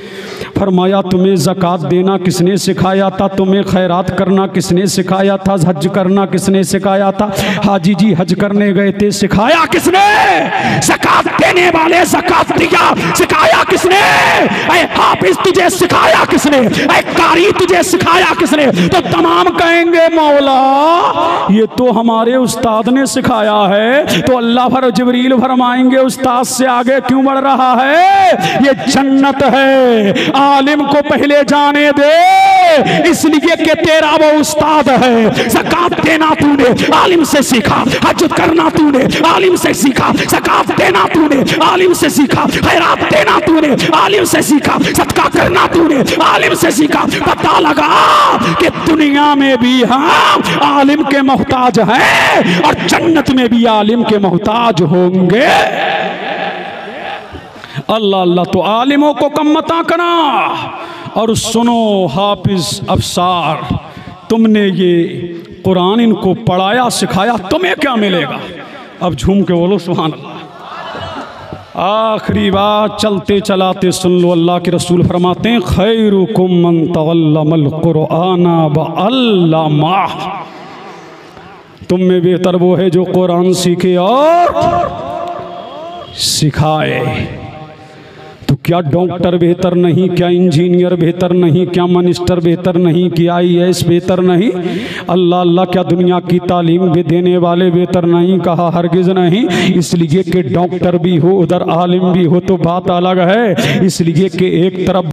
फरमाया तुम्हें ज़कात देना किसने सिखाया था? तुम्हें खैरात करना किसने सिखाया था? हज करना किसने सिखाया था? हाजी जी हज करने गए थे, सिखाया किसने? ज़कात देने वाले ज़कात दिया, सिखाया किसने? ऐ हाफिज तुझे सिखाया किसने? ऐ कारी तुझे सिखाया किसने? तो तमाम कहेंगे मौला ये तो हमारे उस्ताद ने सिखाया है। तो अल्लाह फर जिब्रील फरमाएंगे उस्ताद से आगे क्यों बढ़ रहा है? ये जन्नत है, आलिम को पहले जाने दे, इसलिए कि तेरा वो उस्ताद है। ज़कात देना तूने आलिम से सीखा, हज करना तूने आलिम से सीखा, ज़कात देना तूने आलिम से सीखा, खैरात देना तूने आलिम से सीखा, सदका करना तूने आलिम से सीखा। पता लगा कि दुनिया में भी हम आलिम के मोहताज हैं और जन्नत में भी आलिम के मोहताज होंगे। अल्लाह अल्लाह, तो आलिमों को कम मत आंकना। और सुनो हाफिज अफसार, तुमने ये कुरान इनको पढ़ाया सिखाया, तुम्हें क्या मिलेगा? अब झूम के बोलो सुभान अल्लाह। आखिरी बात चलते चलाते सुन लो, अल्लाह के रसूल फरमाते हैं खैरुकुम मन तअल्लमल कुरआना व अल्लमा, तुम में बेहतर वो है जो कुरान सीखे और सिखाए। क्या डॉक्टर बेहतर नहीं, क्या इंजीनियर बेहतर नहीं, क्या मिनिस्टर बेहतर नहीं, क्या IAS बेहतर नहीं? अल्लाह अल्लाह, क्या दुनिया की तालीम भी देने वाले बेहतर नहीं? कहा हरगिज नहीं। इसलिए कि डॉक्टर भी हो उधर आलिम भी हो तो बात अलग है। इसलिए कि एक तरफ